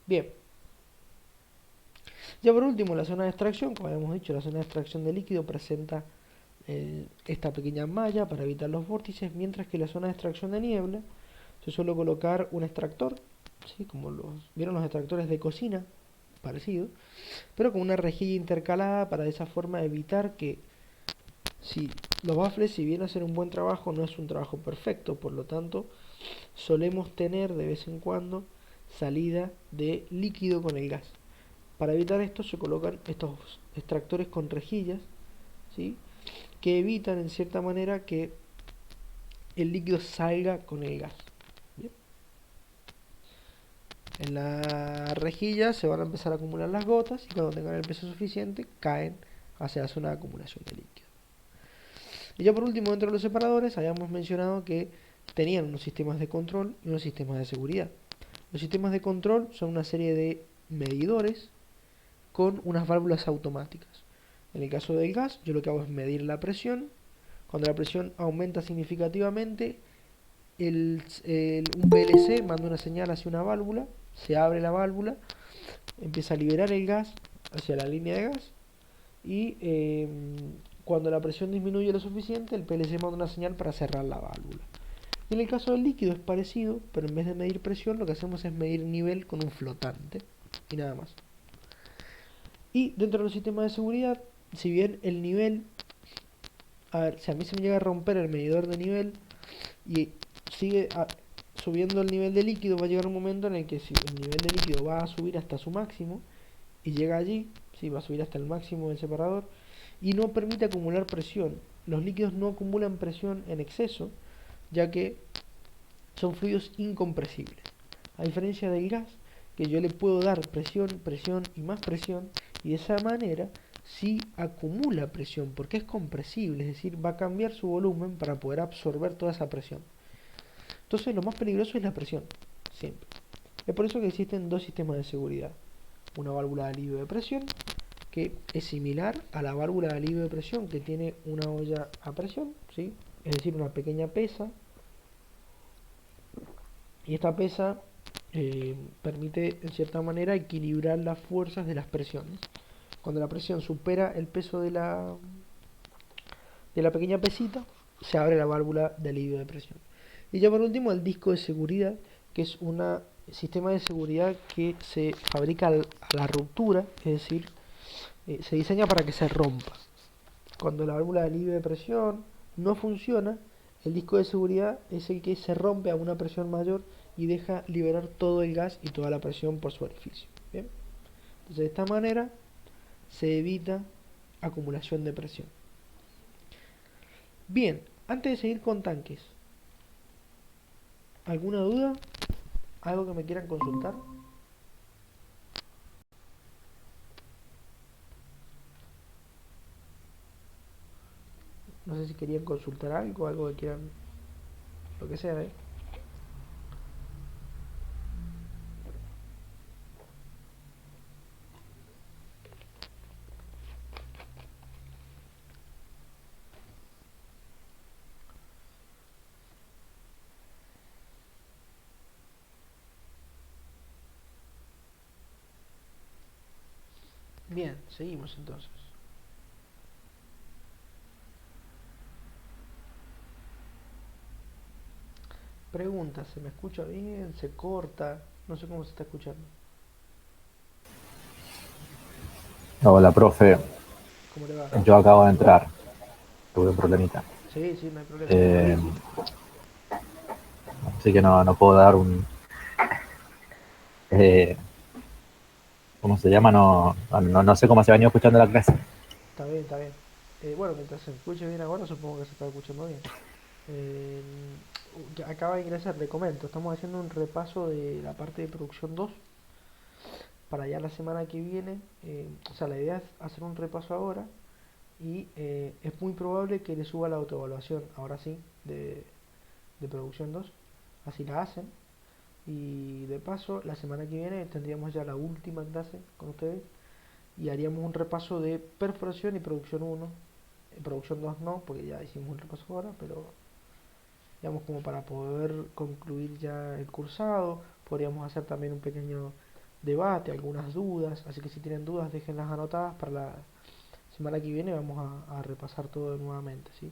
Speaker 1: Bien, ya por último, la zona de extracción, como habíamos dicho, la zona de extracción de líquido presenta esta pequeña malla para evitar los vórtices, mientras que la zona de extracción de niebla se suele colocar un extractor, ¿sí? Como vieron los extractores de cocina, parecido, pero con una rejilla intercalada para de esa forma evitar que, si los baffles, si bien hacen un buen trabajo, no es un trabajo perfecto, por lo tanto solemos tener de vez en cuando salida de líquido con el gas. Para evitar esto se colocan estos extractores con rejillas, ¿sí? Que evitan en cierta manera que el líquido salga con el gas. ¿Bien? En la rejilla se van a empezar a acumular las gotas y cuando tengan el peso suficiente caen hacia la zona de acumulación de líquido. Y ya por último, dentro de los separadores habíamos mencionado que tenían unos sistemas de control y unos sistemas de seguridad. Los sistemas de control son una serie de medidores con unas válvulas automáticas. En el caso del gas, yo lo que hago es medir la presión. Cuando la presión aumenta significativamente, un PLC manda una señal hacia una válvula, se abre la válvula, empieza a liberar el gas hacia la línea de gas y cuando la presión disminuye lo suficiente, el PLC manda una señal para cerrar la válvula. Y en el caso del líquido es parecido, pero en vez de medir presión, lo que hacemos es medir nivel con un flotante y nada más. Y dentro de los sistemas de seguridad, si bien el nivel, a ver, si a mí se me llega a romper el medidor de nivel y sigue subiendo el nivel de líquido, va a llegar un momento en el que si el nivel de líquido va a subir hasta su máximo y llega allí, sí, va a subir hasta el máximo del separador y no permite acumular presión. Los líquidos no acumulan presión en exceso, ya que son fluidos incompresibles. A diferencia del gas, que yo le puedo dar presión, presión y más presión, y de esa manera sí acumula presión, porque es compresible, es decir, va a cambiar su volumen para poder absorber toda esa presión. Entonces lo más peligroso es la presión, siempre. Es por eso que existen dos sistemas de seguridad. Una válvula de alivio de presión, que es similar a la válvula de alivio de presión que tiene una olla a presión, ¿sí? Es decir, una pequeña pesa. Y esta pesa permite, en cierta manera, equilibrar las fuerzas de las presiones. Cuando la presión supera el peso de la pequeña pesita, se abre la válvula de alivio de presión. Y ya por último, el disco de seguridad, que es un sistema de seguridad que se fabrica a la ruptura, es decir, se diseña para que se rompa. Cuando la válvula de alivio de presión no funciona, el disco de seguridad es el que se rompe a una presión mayor y deja liberar todo el gas y toda la presión por su orificio. ¿Bien? Entonces, de esta manera se evita acumulación de presión. Bien, antes de seguir con tanques, ¿alguna duda? ¿Algo que me quieran consultar? No sé si querían consultar algo que quieran, lo que sea, ¿eh? Bien, seguimos entonces. Pregunta, ¿se me escucha bien? ¿Se corta? No sé cómo se está escuchando.
Speaker 2: Hola, profe.
Speaker 1: ¿Cómo le va?
Speaker 2: Yo acabo de entrar. Tuve un problemita.
Speaker 1: Sí, sí, no hay problema.
Speaker 2: Eh, Así que no puedo dar un... eh, ¿cómo se llama? No sé cómo se ha venido escuchando la clase.
Speaker 1: Está bien, está bien. Bueno, mientras se escuche bien ahora, supongo que se está escuchando bien. Eh, que acaba de ingresar, le comento, estamos haciendo un repaso de la parte de producción 2 para ya la semana que viene. O sea, la idea es hacer un repaso ahora y es muy probable que le suba la autoevaluación, ahora sí, de producción 2. Así la hacen. Y de paso, la semana que viene tendríamos ya la última clase con ustedes y haríamos un repaso de perforación y producción 1. Producción 2 no, porque ya hicimos un repaso ahora, pero digamos como para poder concluir ya el cursado, podríamos hacer también un pequeño debate, algunas dudas, así que si tienen dudas déjenlas anotadas para la semana que viene, vamos a repasar todo nuevamente, ¿sí?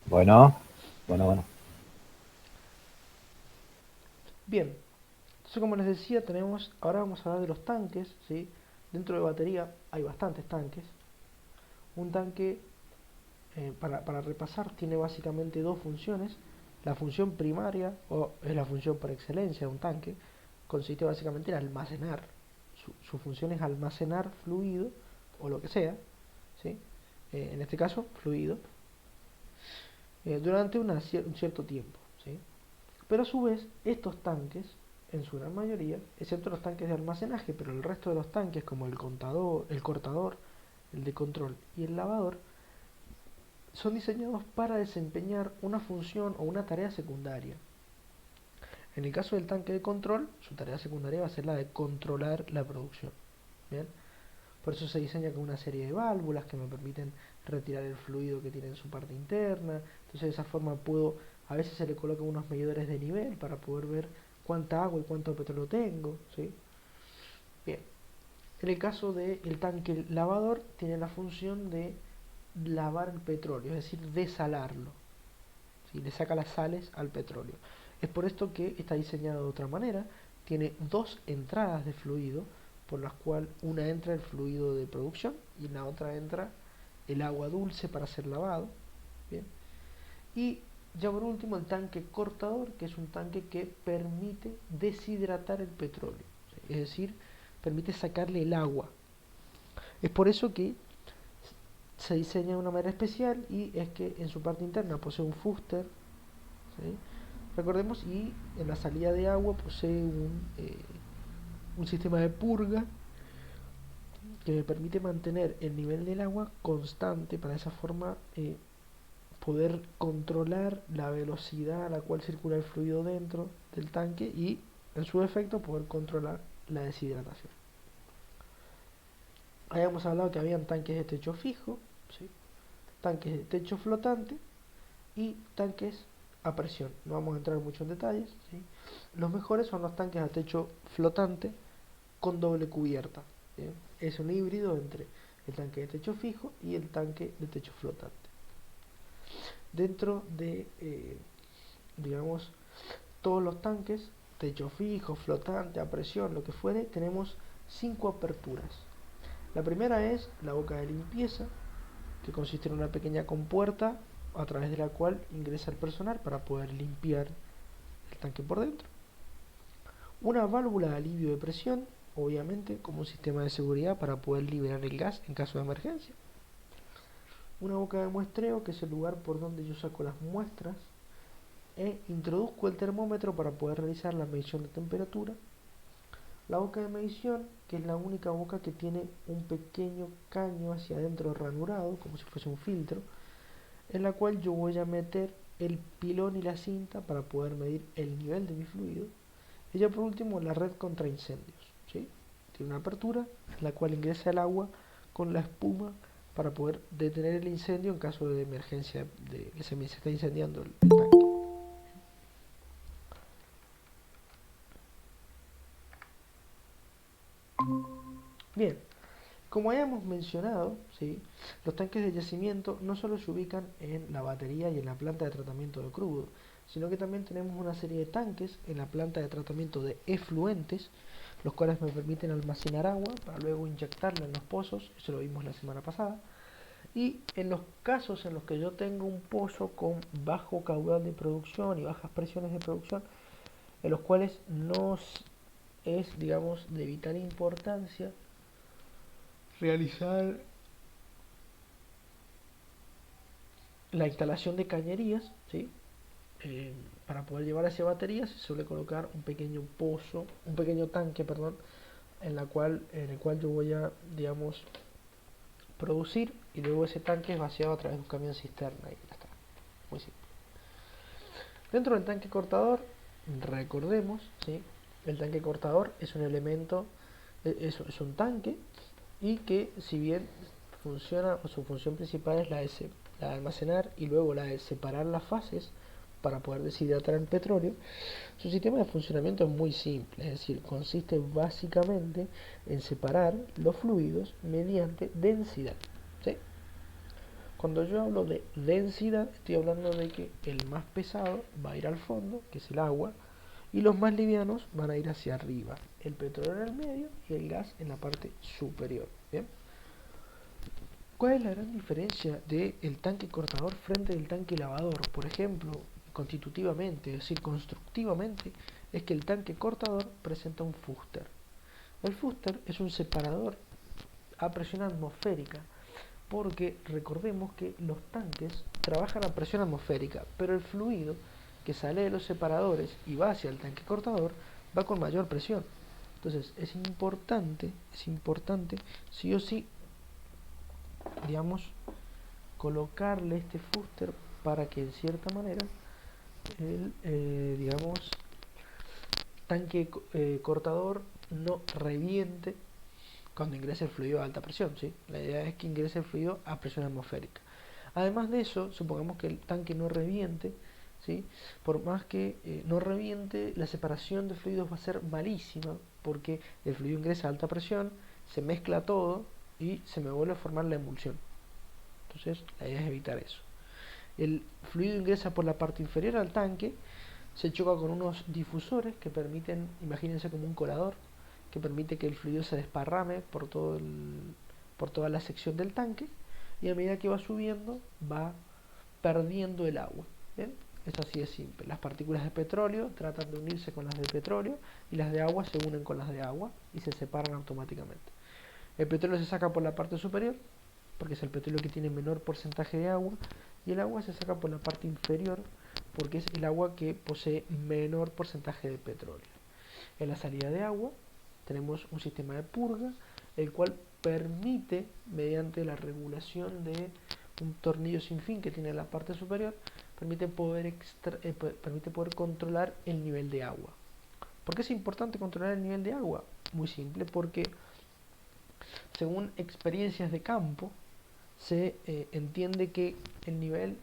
Speaker 2: Bueno, bueno.
Speaker 1: Bien, entonces como les decía, ahora vamos a hablar de los tanques, ¿sí? Dentro de batería hay bastantes tanques. Un tanque, para repasar, tiene básicamente dos funciones. La función primaria, o es la función por excelencia de un tanque, consiste básicamente en almacenar. Su función es almacenar fluido, o lo que sea, ¿sí? En este caso, fluido, durante un cierto tiempo, ¿sí? Pero a su vez, estos tanques, en su gran mayoría, excepto los tanques de almacenaje, pero el resto de los tanques, como el cortador, el de control y el lavador, son diseñados para desempeñar una función o una tarea secundaria. En el caso del tanque de control, su tarea secundaria va a ser la de controlar la producción. ¿Bien? Por eso se diseña con una serie de válvulas que me permiten retirar el fluido que tiene en su parte interna. Entonces de esa forma a veces se le colocan unos medidores de nivel para poder ver cuánta agua y cuánto petróleo tengo, ¿sí? Bien, en el caso del tanque lavador tiene la función de lavar el petróleo, es decir, desalarlo, ¿sí? Le saca las sales al petróleo. Es por esto que está diseñado de otra manera, tiene dos entradas de fluido, por las cuales una entra el fluido de producción y en la otra entra el agua dulce para ser lavado. ¿Bien? Y ya por último el tanque cortador, que es un tanque que permite deshidratar el petróleo, es decir, permite sacarle el agua. Es por eso que se diseña de una manera especial y es que en su parte interna posee un fuster, ¿sí? Recordemos, y en la salida de agua posee un sistema de purga que me permite mantener el nivel del agua constante para de esa forma poder controlar la velocidad a la cual circula el fluido dentro del tanque y en su efecto poder controlar la deshidratación. Habíamos hablado que habían tanques de techo fijo, ¿sí? Tanques de techo flotante y tanques a presión. No vamos a entrar mucho en detalles, ¿sí? Los mejores son los tanques a techo flotante con doble cubierta, ¿bien? Es un híbrido entre el tanque de techo fijo y el tanque de techo flotante. Dentro de, digamos, todos los tanques, techo fijo, flotante, a presión, lo que fuere, tenemos 5 aperturas. La primera es la boca de limpieza, que consiste en una pequeña compuerta a través de la cual ingresa el personal para poder limpiar el tanque por dentro. Una válvula de alivio de presión, obviamente como un sistema de seguridad para poder liberar el gas en caso de emergencia. Una boca de muestreo, que es el lugar por donde yo saco las muestras e introduzco el termómetro para poder realizar la medición de temperatura. La boca de medición, que es la única boca que tiene un pequeño caño hacia adentro ranurado, como si fuese un filtro, en la cual yo voy a meter el pilón y la cinta para poder medir el nivel de mi fluido. Y ya por último la red contra incendios, ¿sí? Tiene una apertura en la cual ingresa el agua con la espuma para poder detener el incendio en caso de emergencia de que se está incendiando el tanque. Bien, como habíamos mencionado, ¿sí? Los tanques de yacimiento no solo se ubican en la batería y en la planta de tratamiento de crudo, sino que también tenemos una serie de tanques en la planta de tratamiento de efluentes, los cuales me permiten almacenar agua para luego inyectarla en los pozos, eso lo vimos la semana pasada. Y en los casos en los que yo tengo un pozo con bajo caudal de producción y bajas presiones de producción, en los cuales no es, digamos, de vital importancia realizar la instalación de cañerías, ¿sí? Para poder llevar hacia baterías se suele colocar un pequeño pozo, un pequeño tanque, perdón, en el cual yo voy a, digamos, producir y luego ese tanque es vaciado a través de un camión cisterna y ya está, muy simple. Dentro del tanque cortador, recordemos, ¿sí? El tanque cortador es un elemento, es un tanque y que si bien funciona o su función principal es la de almacenar y luego la de separar las fases para poder deshidratar el petróleo, su sistema de funcionamiento es muy simple, es decir, consiste básicamente en separar los fluidos mediante densidad, ¿sí? Cuando yo hablo de densidad, estoy hablando de que el más pesado va a ir al fondo, que es el agua, y los más livianos van a ir hacia arriba, el petróleo en el medio y el gas en la parte superior. ¿Bien? ¿Cuál es la gran diferencia del tanque cortador frente al tanque lavador? Por ejemplo, constitutivamente, es decir, constructivamente, es que el tanque cortador presenta un fuster. El fuster es un separador a presión atmosférica, porque recordemos que los tanques trabajan a presión atmosférica, pero el fluido que sale de los separadores y va hacia el tanque cortador va con mayor presión. Entonces es importante sí o sí, digamos, colocarle este fuster para que en cierta manera el, digamos, tanque cortador no reviente cuando ingrese el fluido a alta presión, ¿sí? La idea es que ingrese el fluido a presión atmosférica. Además de eso, supongamos que el tanque no reviente, ¿sí? Por más que no reviente, la separación de fluidos va a ser malísima, porque el fluido ingresa a alta presión, se mezcla todo y se me vuelve a formar la emulsión. Entonces, la idea es evitar eso. El fluido ingresa por la parte inferior al tanque, se choca con unos difusores que permiten, imagínense como un colador, que permite que el fluido se desparrame por toda la sección del tanque, y a medida que va subiendo va perdiendo el agua. ¿Bien? Es así de simple. Las partículas de petróleo tratan de unirse con las de petróleo y las de agua se unen con las de agua y se separan automáticamente. El petróleo se saca por la parte superior, porque es el petróleo que tiene menor porcentaje de agua, y el agua se saca por la parte inferior, porque es el agua que posee menor porcentaje de petróleo. En la salida de agua tenemos un sistema de purga, el cual permite, mediante la regulación de un tornillo sin fin que tiene en la parte superior, permite poder controlar el nivel de agua. ¿Por qué es importante controlar el nivel de agua? Muy simple, porque según experiencias de campo, se entiende que el nivel,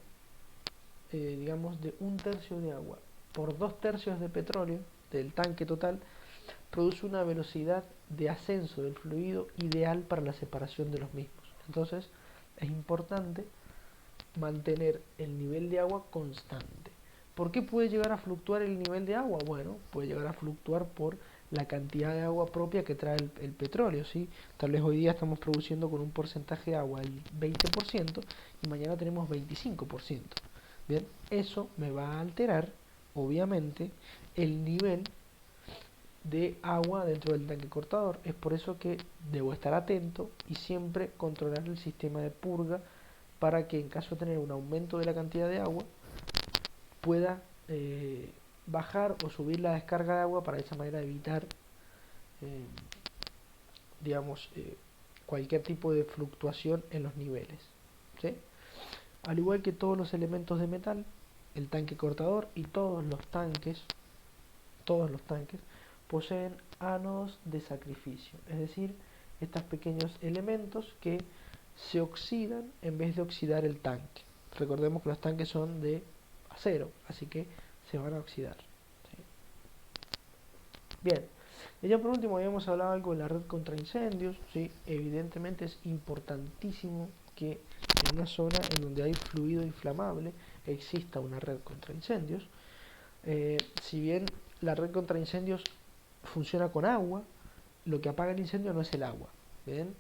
Speaker 1: digamos, de un tercio de agua por 2/3 de petróleo del tanque total produce una velocidad de ascenso del fluido ideal para la separación de los mismos. Entonces es importante mantener el nivel de agua constante. ¿Por qué puede llegar a fluctuar el nivel de agua? Bueno, puede llegar a fluctuar por la cantidad de agua propia que trae el petróleo, ¿sí? Tal vez hoy día estamos produciendo con un porcentaje de agua del 20% y mañana tenemos 25%. Bien, eso me va a alterar, obviamente, el nivel de agua dentro del tanque cortador. Es por eso que debo estar atento y siempre controlar el sistema de purga para que en caso de tener un aumento de la cantidad de agua pueda bajar o subir la descarga de agua para de esa manera evitar eh, digamos cualquier tipo de fluctuación en los niveles, ¿sí? Al igual que todos los elementos de metal, el tanque cortador y todos los tanques poseen ánodos de sacrificio, es decir, estos pequeños elementos que se oxidan en vez de oxidar el tanque. Recordemos que los tanques son de acero, así que se van a oxidar, ¿sí? Bien, Y ya por último habíamos hablado algo de la red contra incendios, ¿sí? Evidentemente es importantísimo que en una zona en donde hay fluido inflamable exista una red contra incendios. Si bien la red contra incendios funciona con agua, lo que apaga el incendio no es el agua, ¿bien?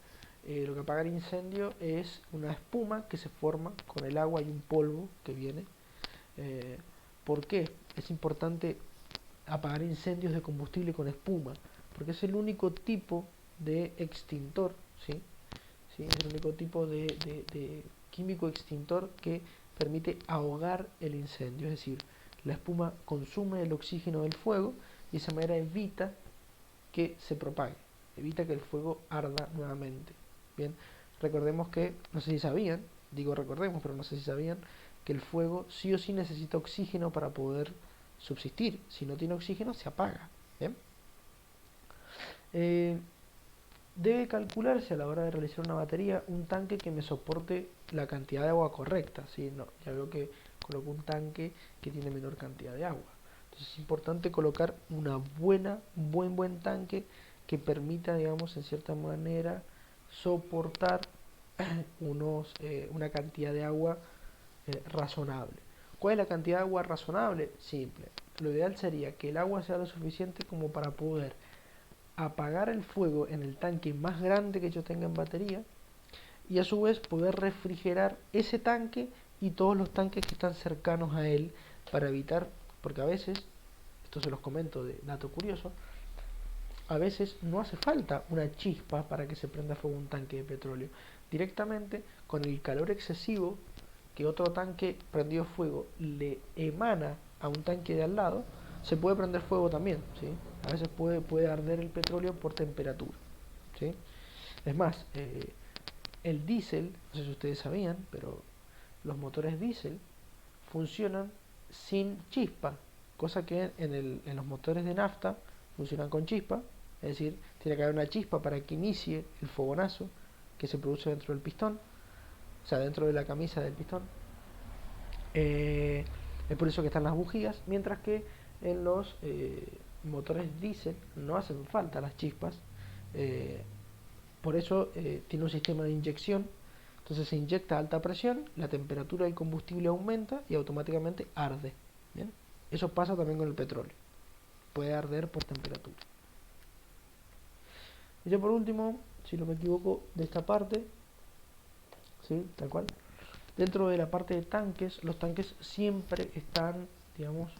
Speaker 1: Lo que apaga el incendio es una espuma que se forma con el agua y un polvo que viene. ¿Por qué? Es importante apagar incendios de combustible con espuma, porque es el único tipo de extintor, ¿sí? ¿Sí? Es el único tipo de químico extintor que permite ahogar el incendio, es decir, la espuma consume el oxígeno del fuego y de esa manera evita que se propague, evita que el fuego arda nuevamente. Bien, recordemos que, no sé si sabían, digo recordemos, pero no sé si sabían, que el fuego sí o sí necesita oxígeno para poder subsistir. Si no tiene oxígeno, se apaga. ¿Bien? Debe calcularse a la hora de realizar una batería un tanque que me soporte la cantidad de agua correcta. ¿Sí? No, ya veo que coloco un tanque que tiene menor cantidad de agua. Entonces es importante colocar un buen tanque que permita, digamos, en cierta manera soportar una cantidad de agua razonable. ¿Cuál es la cantidad de agua razonable? Simple. Lo ideal sería que el agua sea lo suficiente como para poder apagar el fuego en el tanque más grande que yo tenga en batería y a su vez poder refrigerar ese tanque y todos los tanques que están cercanos a él para evitar, porque a veces, esto se los comento de dato curioso, a veces no hace falta una chispa para que se prenda fuego un tanque de petróleo. Directamente con el calor excesivo que otro tanque prendido fuego le emana a un tanque de al lado, se puede prender fuego también, ¿sí? A veces puede arder el petróleo por temperatura, ¿sí? Es más, el diésel, no sé si ustedes sabían, pero los motores diésel funcionan sin chispa, cosa que en los motores de nafta funcionan con chispa, es decir, tiene que haber una chispa para que inicie el fogonazo que se produce dentro del pistón, o sea, dentro de la camisa del pistón. Es por eso que están las bujías, mientras que en los motores diésel no hacen falta las chispas. eh, por eso tiene un sistema de inyección. Entonces se inyecta a alta presión, la temperatura del combustible aumenta y automáticamente arde. ¿Bien? Eso pasa también con el petróleo. Puede arder por temperatura. Y ya por último, si no me equivoco, de esta parte, ¿sí? Tal cual. Dentro de la parte de tanques, los tanques siempre están, digamos,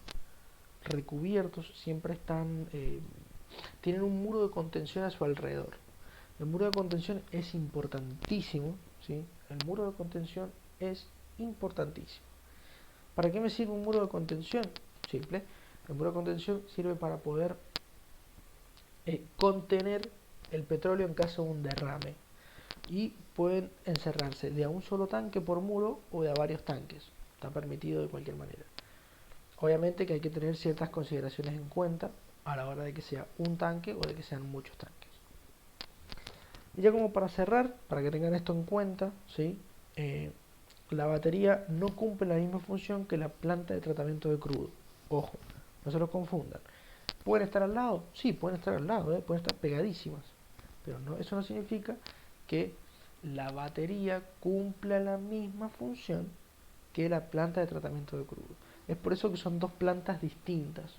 Speaker 1: recubiertos, siempre están, tienen un muro de contención a su alrededor. El muro de contención es importantísimo, ¿sí? El muro de contención es importantísimo. ¿Para qué me sirve un muro de contención? Simple. El muro de contención sirve para poder contener el petróleo en caso de un derrame. Y pueden encerrarse de a un solo tanque por muro o de a varios tanques. Está permitido de cualquier manera. Obviamente que hay que tener ciertas consideraciones en cuenta a la hora de que sea un tanque o de que sean muchos tanques. Y ya como para cerrar, para que tengan esto en cuenta, ¿sí? La batería no cumple la misma función que la planta de tratamiento de crudo. Ojo, no se lo confundan. ¿Pueden estar al lado? Sí, pueden estar al lado, pueden estar pegadísimas. Pero no, eso no significa que la batería cumpla la misma función que la planta de tratamiento de crudo. Es por eso que son dos plantas distintas.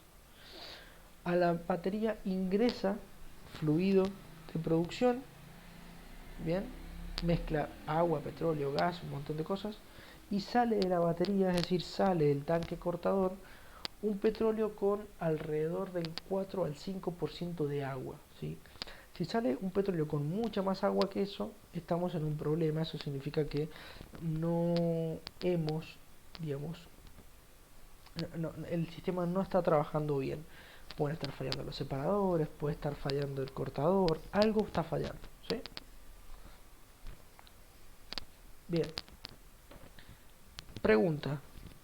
Speaker 1: A la batería ingresa fluido de producción, bien, mezcla agua, petróleo, gas, un montón de cosas, y sale de la batería, es decir, sale del tanque cortador, un petróleo con alrededor del 4 al 5% de agua, ¿sí? Si sale un petróleo con mucha más agua que eso, estamos en un problema. Eso significa que no hemos, digamos, el sistema no está trabajando bien. Pueden estar fallando los separadores, puede estar fallando el cortador, algo está fallando, ¿sí? Bien, pregunta,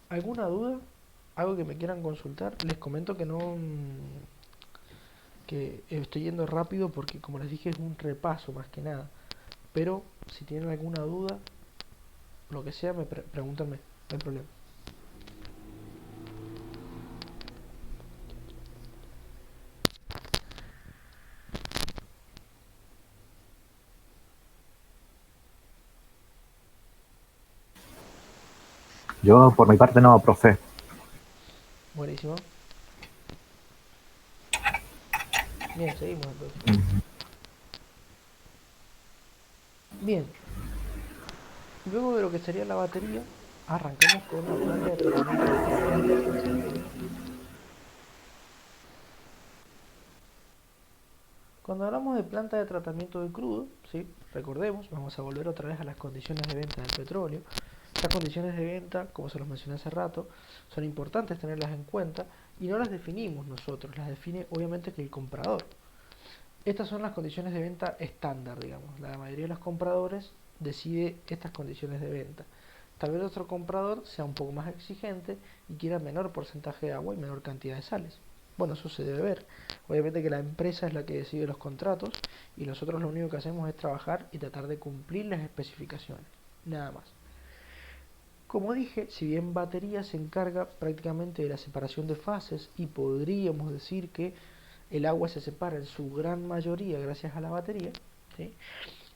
Speaker 1: ¿alguna duda? ¿Algo que me quieran consultar? Les comento que no, que estoy yendo rápido porque, como les dije, es un repaso más que nada. Pero si tienen alguna duda, lo que sea, pregúntenme, no hay problema.
Speaker 2: Yo por mi parte no, profe.
Speaker 1: Buenísimo. Bien, seguimos entonces. Bien, luego de lo que sería la batería, arrancamos con la planta de tratamiento de crudo. Cuando hablamos de planta de tratamiento de crudo, ¿sí? Recordemos, vamos a volver otra vez a las condiciones de venta del petróleo. Estas condiciones de venta, como se los mencioné hace rato, son importantes tenerlas en cuenta y no las definimos nosotros, las define obviamente que el comprador. Estas son las condiciones de venta estándar, digamos. La mayoría de los compradores decide estas condiciones de venta. Tal vez otro comprador sea un poco más exigente y quiera menor porcentaje de agua y menor cantidad de sales. Bueno, eso se debe ver. Obviamente que la empresa es la que decide los contratos y nosotros lo único que hacemos es trabajar y tratar de cumplir las especificaciones. Nada más. Como dije, si bien batería se encarga prácticamente de la separación de fases y podríamos decir que el agua se separa en su gran mayoría gracias a la batería, ¿sí?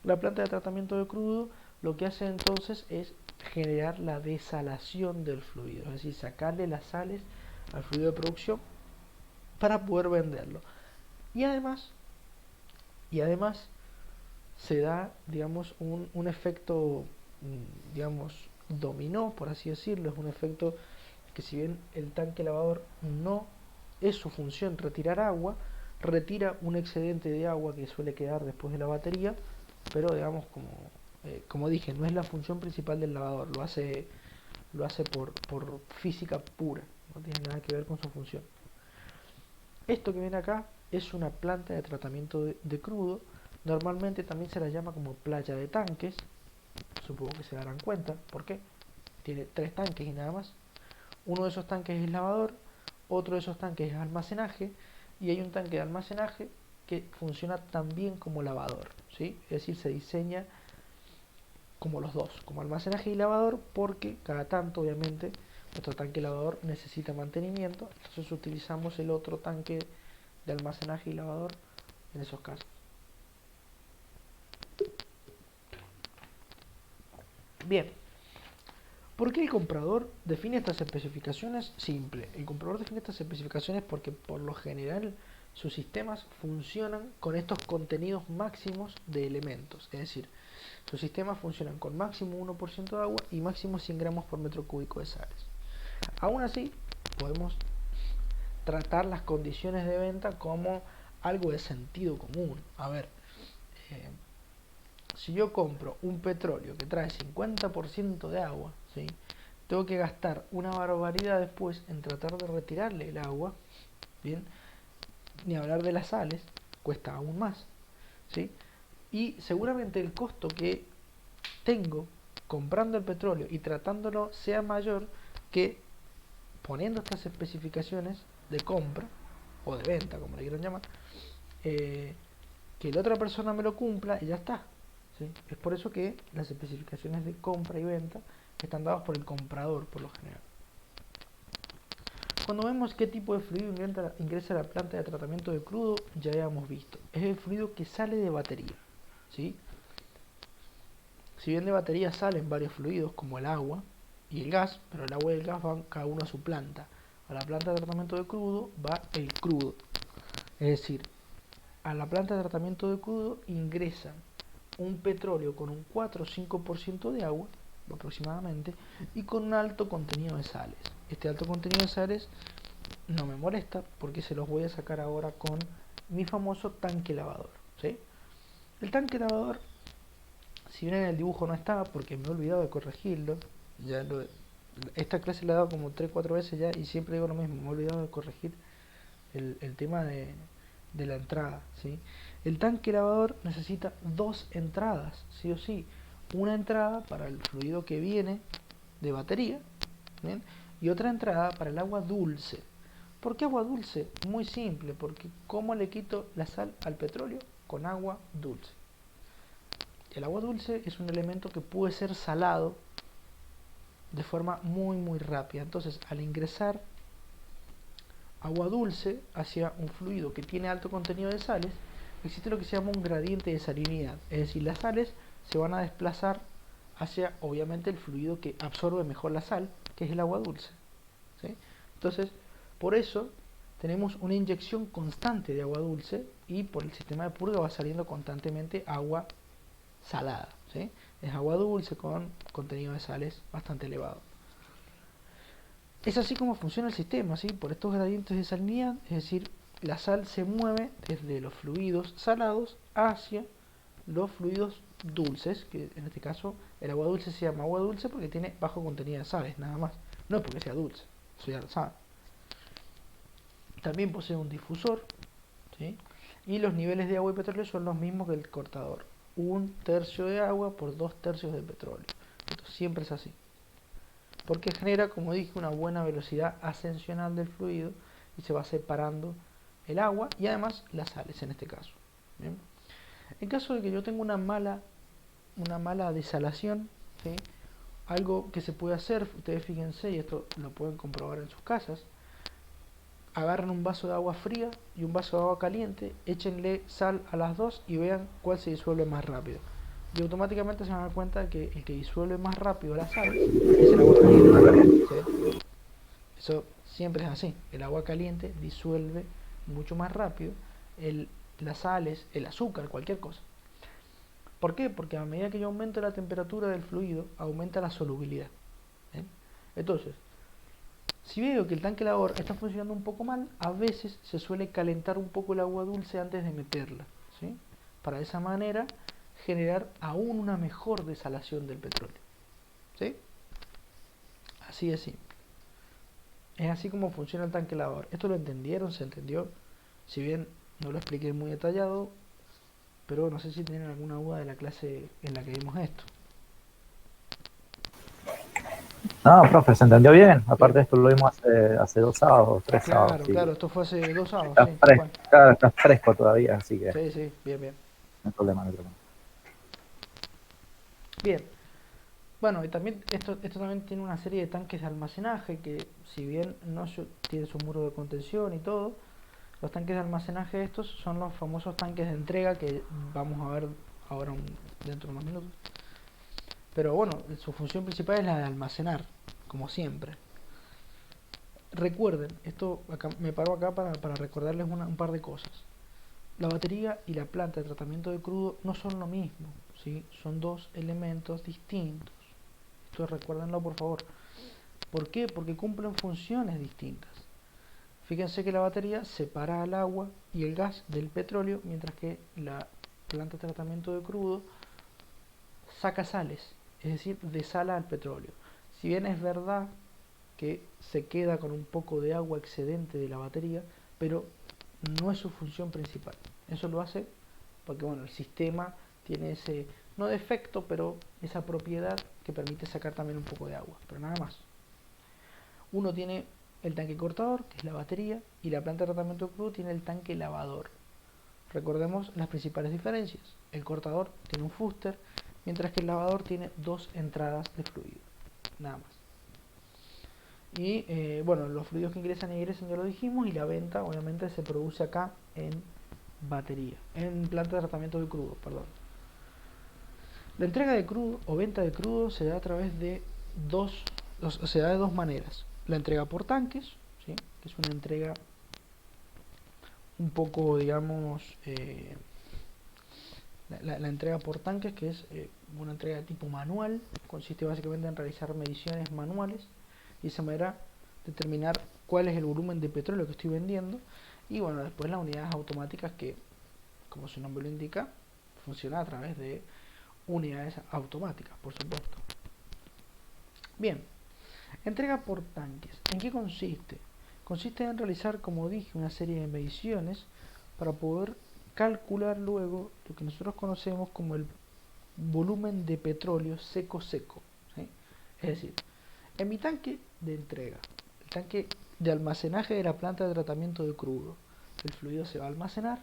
Speaker 1: La planta de tratamiento de crudo lo que hace entonces es generar la desalación del fluido, es decir, sacarle las sales al fluido de producción para poder venderlo. Y además se da, digamos, un efecto, digamos, dominó, por así decirlo, es un efecto que si bien el tanque lavador no es su función retirar agua, retira un excedente de agua que suele quedar después de la batería, pero digamos como dije, no es la función principal del lavador, lo hace por física pura, no tiene nada que ver con su función. Esto que ven acá es una planta de tratamiento de crudo, normalmente también se la llama como playa de tanques, supongo que se darán cuenta, ¿por qué? Tiene 3 tanques y nada más. Uno de esos tanques es lavador, otro de esos tanques es almacenaje y hay un tanque de almacenaje que funciona también como lavador, ¿sí? Es decir, se diseña como los dos, como almacenaje y lavador, porque cada tanto obviamente nuestro tanque lavador necesita mantenimiento, entonces utilizamos el otro tanque de almacenaje y lavador en esos casos. Bien, ¿por qué el comprador define estas especificaciones? Simple, el comprador define estas especificaciones porque por lo general sus sistemas funcionan con estos contenidos máximos de elementos, es decir, sus sistemas funcionan con máximo 1% de agua y máximo 100 gramos por metro cúbico de sales. Aún así, podemos tratar las condiciones de venta como algo de sentido común. A ver, si yo compro un petróleo que trae 50% de agua, ¿sí? Tengo que gastar una barbaridad después en tratar de retirarle el agua, ¿bien? Ni hablar de las sales, cuesta aún más, ¿sí? Y seguramente el costo que tengo comprando el petróleo y tratándolo sea mayor que poniendo estas especificaciones de compra o de venta, como le quieran llamar, que la otra persona me lo cumpla y ya está, ¿sí? Es por eso que las especificaciones de compra y venta están dadas por el comprador por lo general. Cuando vemos qué tipo de fluido ingresa a la planta de tratamiento de crudo, ya hemos visto, es el fluido que sale de batería, ¿sí? Si bien de batería salen varios fluidos como el agua y el gas, pero el agua y el gas van cada uno a su planta. A la planta de tratamiento de crudo va el crudo, es decir, a la planta de tratamiento de crudo ingresan un petróleo con un 4 o 5% de agua aproximadamente y con un alto contenido de sales. Este alto contenido de sales no me molesta porque se los voy a sacar ahora con mi famoso tanque lavador, ¿sí? El tanque lavador, si bien en el dibujo no está porque me he olvidado de corregirlo, esta clase la he dado como 3-4 veces ya y siempre digo lo mismo, me he olvidado de corregir el tema de la entrada, ¿sí? El tanque lavador necesita 2 entradas, sí o sí. Una entrada para el fluido que viene de batería, ¿bien? Y otra entrada para el agua dulce. ¿Por qué agua dulce? Muy simple, porque ¿cómo le quito la sal al petróleo? Con agua dulce. El agua dulce es un elemento que puede ser salado de forma muy rápida. Entonces, al ingresar agua dulce hacia un fluido que tiene alto contenido de sales, existe lo que se llama un gradiente de salinidad, es decir, las sales se van a desplazar hacia obviamente el fluido que absorbe mejor la sal, que es el agua dulce, ¿sí? Entonces, por eso tenemos una inyección constante de agua dulce y por el sistema de purga va saliendo constantemente agua salada, ¿sí? Es agua dulce con contenido de sales bastante elevado. Es así como funciona el sistema, ¿sí? Por estos gradientes de salinidad, es decir, la sal se mueve desde los fluidos salados hacia los fluidos dulces, que en este caso el agua dulce se llama agua dulce porque tiene bajo contenido de sales, nada más. No es porque sea dulce, eso ya lo saben. También posee un difusor, ¿sí? Y los niveles de agua y petróleo son los mismos que el cortador. 1/3 de agua por 2/3 de petróleo. Esto siempre es así. Porque genera, como dije, una buena velocidad ascensional del fluido y se va separando el agua y además las sales en este caso. ¿Bien? En caso de que yo tenga una mala desalación, ¿sí? Algo que se puede hacer, ustedes fíjense, y esto lo pueden comprobar en sus casas, agarran un vaso de agua fría y un vaso de agua caliente, échenle sal a las dos y vean cuál se disuelve más rápido. Y automáticamente se van a dar cuenta que el que disuelve más rápido la sal es el agua caliente, ¿sí? Eso siempre es así, el agua caliente disuelve mucho más rápido las sales, el azúcar, cualquier cosa. ¿Por qué? Porque a medida que yo aumento la temperatura del fluido, aumenta la solubilidad. ¿Bien? Entonces, si veo que el tanque lavador está funcionando un poco mal, a veces se suele calentar un poco el agua dulce antes de meterla, ¿sí? Para de esa manera generar aún una mejor desalación del petróleo, ¿sí? Así de simple. Es así como funciona el tanque lavador. ¿Esto lo entendieron? ¿Se entendió? Si bien no lo expliqué muy detallado, pero no sé si tienen alguna duda de la clase en la que vimos esto.
Speaker 2: No, profe, se entendió bien.
Speaker 1: Bien.
Speaker 2: Aparte, esto lo vimos hace 2 sábados, 3 sábados.
Speaker 1: Claro,
Speaker 2: Sí.
Speaker 1: claro, esto fue hace 2 sábados,
Speaker 2: Está
Speaker 1: sí, tal
Speaker 2: fresco,
Speaker 1: cual.
Speaker 2: está fresco todavía, así que no
Speaker 1: Sí, sí, bien, bien.
Speaker 2: hay problema, no hay problema.
Speaker 1: Bien. Bueno, y también esto también tiene una serie de tanques de almacenaje que, si bien no tiene su muro de contención y todo, los tanques de almacenaje estos son los famosos tanques de entrega que vamos a ver ahora dentro de unos minutos. Pero bueno, su función principal es la de almacenar, como siempre. Recuerden, esto acá, me paro acá para recordarles un par de cosas. La batería y la planta de tratamiento de crudo no son lo mismo, ¿sí? Son dos elementos distintos. Esto recuérdenlo por favor. ¿Por qué? Porque cumplen funciones distintas. Fíjense que la batería separa el agua y el gas del petróleo, mientras que la planta de tratamiento de crudo saca sales, es decir, desala el petróleo. Si bien es verdad que se queda con un poco de agua excedente de la batería, pero no es su función principal. Eso lo hace porque bueno, el sistema tiene ese, no defecto, pero esa propiedad que permite sacar también un poco de agua, pero nada más. Uno tiene el tanque cortador, que es la batería, y la planta de tratamiento de crudo tiene el tanque lavador. Recordemos las principales diferencias. El cortador tiene un fuster, mientras que el lavador tiene dos entradas de fluido, nada más. Y bueno, los fluidos que ingresan y egresan ya lo dijimos, y la venta obviamente se produce acá en batería, en planta de tratamiento de crudo, perdón. La entrega de crudo o venta de crudo se da a través de se da de dos maneras. La entrega por tanques, ¿sí? Que es una entrega un poco, digamos, la entrega por tanques, que es una entrega de tipo manual, consiste básicamente en realizar mediciones manuales y de esa manera determinar cuál es el volumen de petróleo que estoy vendiendo. Y bueno, después las unidades automáticas que, como su nombre lo indica, funciona a través de unidades automáticas, por supuesto. Bien, entrega por tanques. ¿En qué consiste? Consiste en realizar, como dije, una serie de mediciones para poder calcular luego lo que nosotros conocemos como el volumen de petróleo seco-seco, ¿sí? Es decir, en mi tanque de entrega, el tanque de almacenaje de la planta de tratamiento de crudo, el fluido se va a almacenar.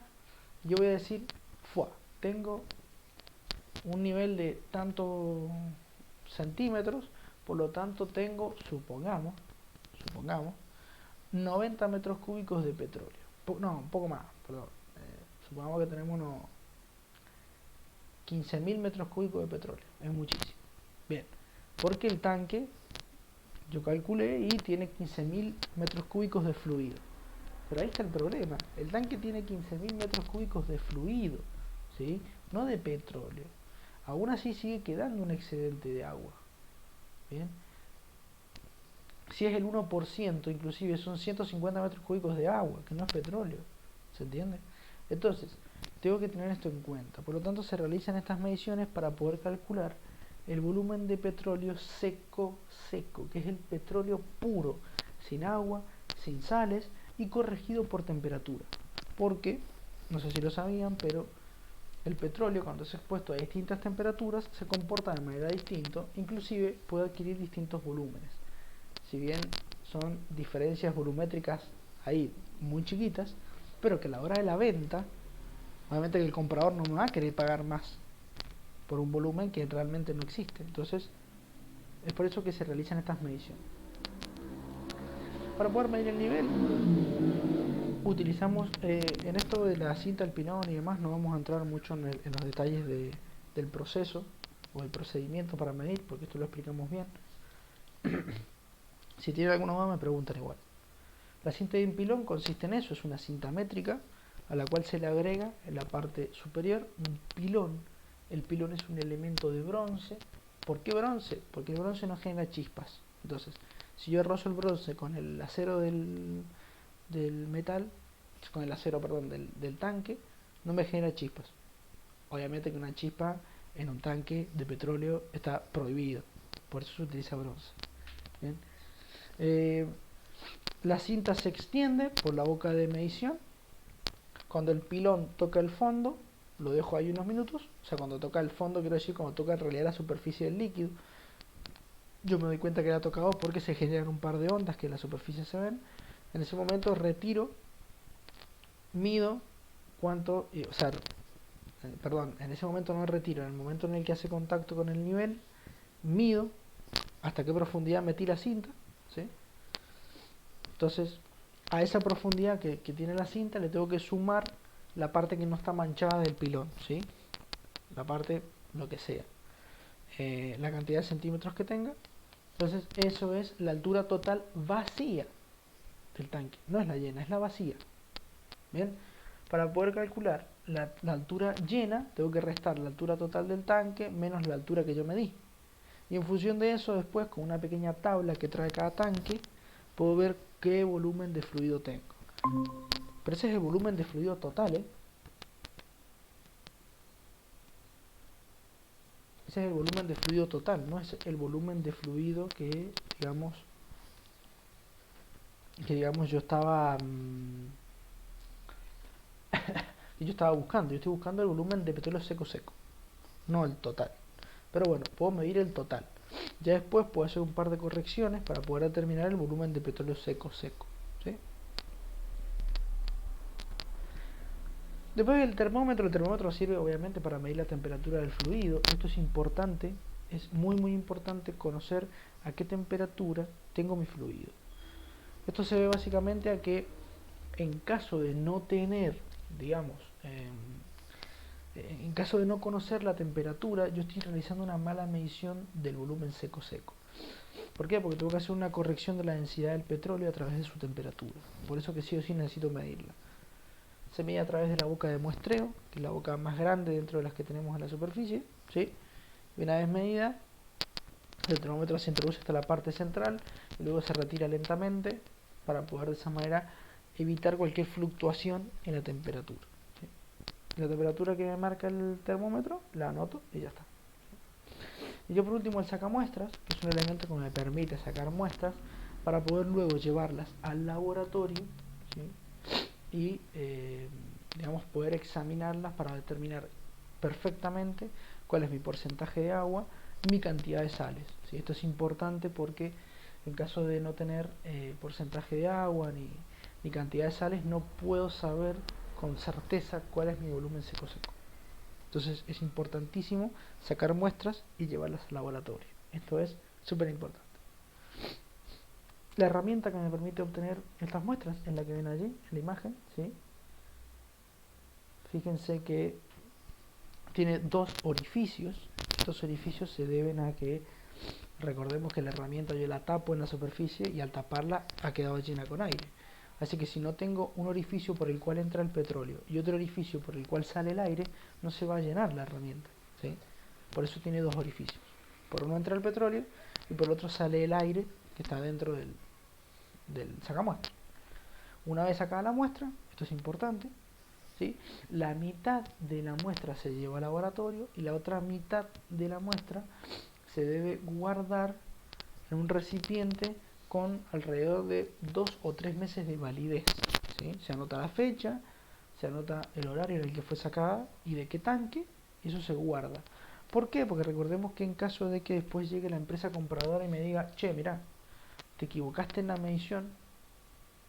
Speaker 1: Yo voy a decir, tengo un nivel de tantos centímetros, por lo tanto tengo, supongamos, 90 metros cúbicos de petróleo. No, un poco más, perdón. Supongamos que tenemos unos 15.000 metros cúbicos de petróleo. Es muchísimo. Bien, porque el tanque Yo calculé y tiene 15.000 metros cúbicos de fluido. Pero ahí está el problema. El tanque tiene 15.000 metros cúbicos de fluido, ¿sí? No de petróleo. Aún así sigue quedando un excedente de agua. Bien. Si es el 1%, inclusive son 150 metros cúbicos de agua, que no es petróleo. ¿Se entiende? Entonces, tengo que tener esto en cuenta. Por lo tanto, se realizan estas mediciones para poder calcular el volumen de petróleo seco, que es el petróleo puro, sin agua, sin sales y corregido por temperatura. Porque, no sé si lo sabían, pero el petróleo, cuando es expuesto a distintas temperaturas, se comporta de manera distinta, inclusive puede adquirir distintos volúmenes. Si bien son diferencias volumétricas ahí muy chiquitas, pero que a la hora de la venta, obviamente que el comprador no me va a querer pagar más por un volumen que realmente no existe. Entonces, es por eso que se realizan estas mediciones. Para poder medir el nivel, utilizamos, en esto de la cinta, el pilón y demás, no vamos a entrar mucho en los detalles del proceso o el procedimiento para medir, porque esto lo explicamos bien. Si tienen alguna duda me preguntan igual. La cinta de un pilón consiste en eso, es una cinta métrica a la cual se le agrega en la parte superior un pilón. El pilón es un elemento de bronce. ¿Por qué bronce? Porque el bronce no genera chispas. Entonces, si yo rozo el bronce con el acero del metal, con el acero, perdón, del tanque, no me genera chispas. Obviamente que una chispa en un tanque de petróleo está prohibido, por eso se utiliza bronce. Bien. La cinta se extiende por la boca de medición. Cuando el pilón toca el fondo, lo dejo ahí unos minutos. O sea, cuando toca el fondo, quiero decir cuando toca en realidad la superficie del líquido. Yo me doy cuenta que la ha tocado porque se generan un par de ondas que en la superficie se ven. En ese momento retiro, mido cuánto, o sea, perdón, en ese momento no retiro, en el momento en el que hace contacto con el nivel, mido hasta qué profundidad metí la cinta, ¿sí? Entonces, a esa profundidad que tiene la cinta le tengo que sumar la parte que no está manchada del pilón, ¿sí? La parte, lo que sea, la cantidad de centímetros que tenga. Entonces, eso es la altura total vacía del tanque, no es la llena, es la vacía. Bien, para poder calcular la altura llena, tengo que restar la altura total del tanque menos la altura que yo medí. Y en función de eso, después, con una pequeña tabla que trae cada tanque, puedo ver qué volumen de fluido tengo. Pero ese es el volumen de fluido total, ¿eh? Ese es el volumen de fluido total, no es el volumen de fluido que digamos yo estaba buscando. Yo estoy buscando el volumen de petróleo seco, no el total. Pero bueno, puedo medir el total. Ya después puedo hacer un par de correcciones para poder determinar el volumen de petróleo seco, ¿sí? Después el termómetro sirve obviamente para medir la temperatura del fluido. Esto es importante, es muy importante conocer a qué temperatura tengo mi fluido. Esto se ve básicamente a que en caso de no tener, digamos, en caso de no conocer la temperatura, yo estoy realizando una mala medición del volumen seco. ¿Por qué? Porque tengo que hacer una corrección de la densidad del petróleo a través de su temperatura. Por eso que sí o sí necesito medirla. Se mide a través de la boca de muestreo, que es la boca más grande dentro de las que tenemos en la superficie, ¿sí? Y una vez medida, el termómetro se introduce hasta la parte central y luego se retira lentamente para poder de esa manera evitar cualquier fluctuación en la temperatura, ¿sí? La temperatura que me marca el termómetro la anoto y ya está. Y yo por último el sacamuestras, que es un elemento que me permite sacar muestras para poder luego llevarlas al laboratorio, ¿sí? Y digamos poder examinarlas para determinar perfectamente cuál es mi porcentaje de agua, mi cantidad de sales, ¿sí? Esto es importante porque en caso de no tener porcentaje de agua ni cantidad de sales, no puedo saber con certeza cuál es mi volumen seco. Entonces es importantísimo sacar muestras y llevarlas al laboratorio. Esto es súper importante. La herramienta que me permite obtener estas muestras es la que ven allí, en la imagen, ¿sí? Fíjense que tiene dos orificios. Estos orificios se deben a que Recordemos que la herramienta yo la tapo en la superficie y al taparla ha quedado llena con aire. Así que si no tengo un orificio por el cual entra el petróleo y otro orificio por el cual sale el aire, no se va a llenar la herramienta, ¿sí? Por eso tiene dos orificios. Por uno entra el petróleo y por el otro sale el aire que está dentro del sacamuestra. Una vez sacada la muestra, esto es importante, ¿sí? La mitad de la muestra se lleva al laboratorio y la otra mitad de la muestra se debe guardar en un recipiente con alrededor de 2 o 3 meses de validez, ¿sí? Se anota la fecha, se anota el horario en el que fue sacada y de qué tanque, y eso se guarda. ¿Por qué? Porque recordemos que en caso de que después llegue la empresa compradora y me diga, che, mira, te equivocaste en la medición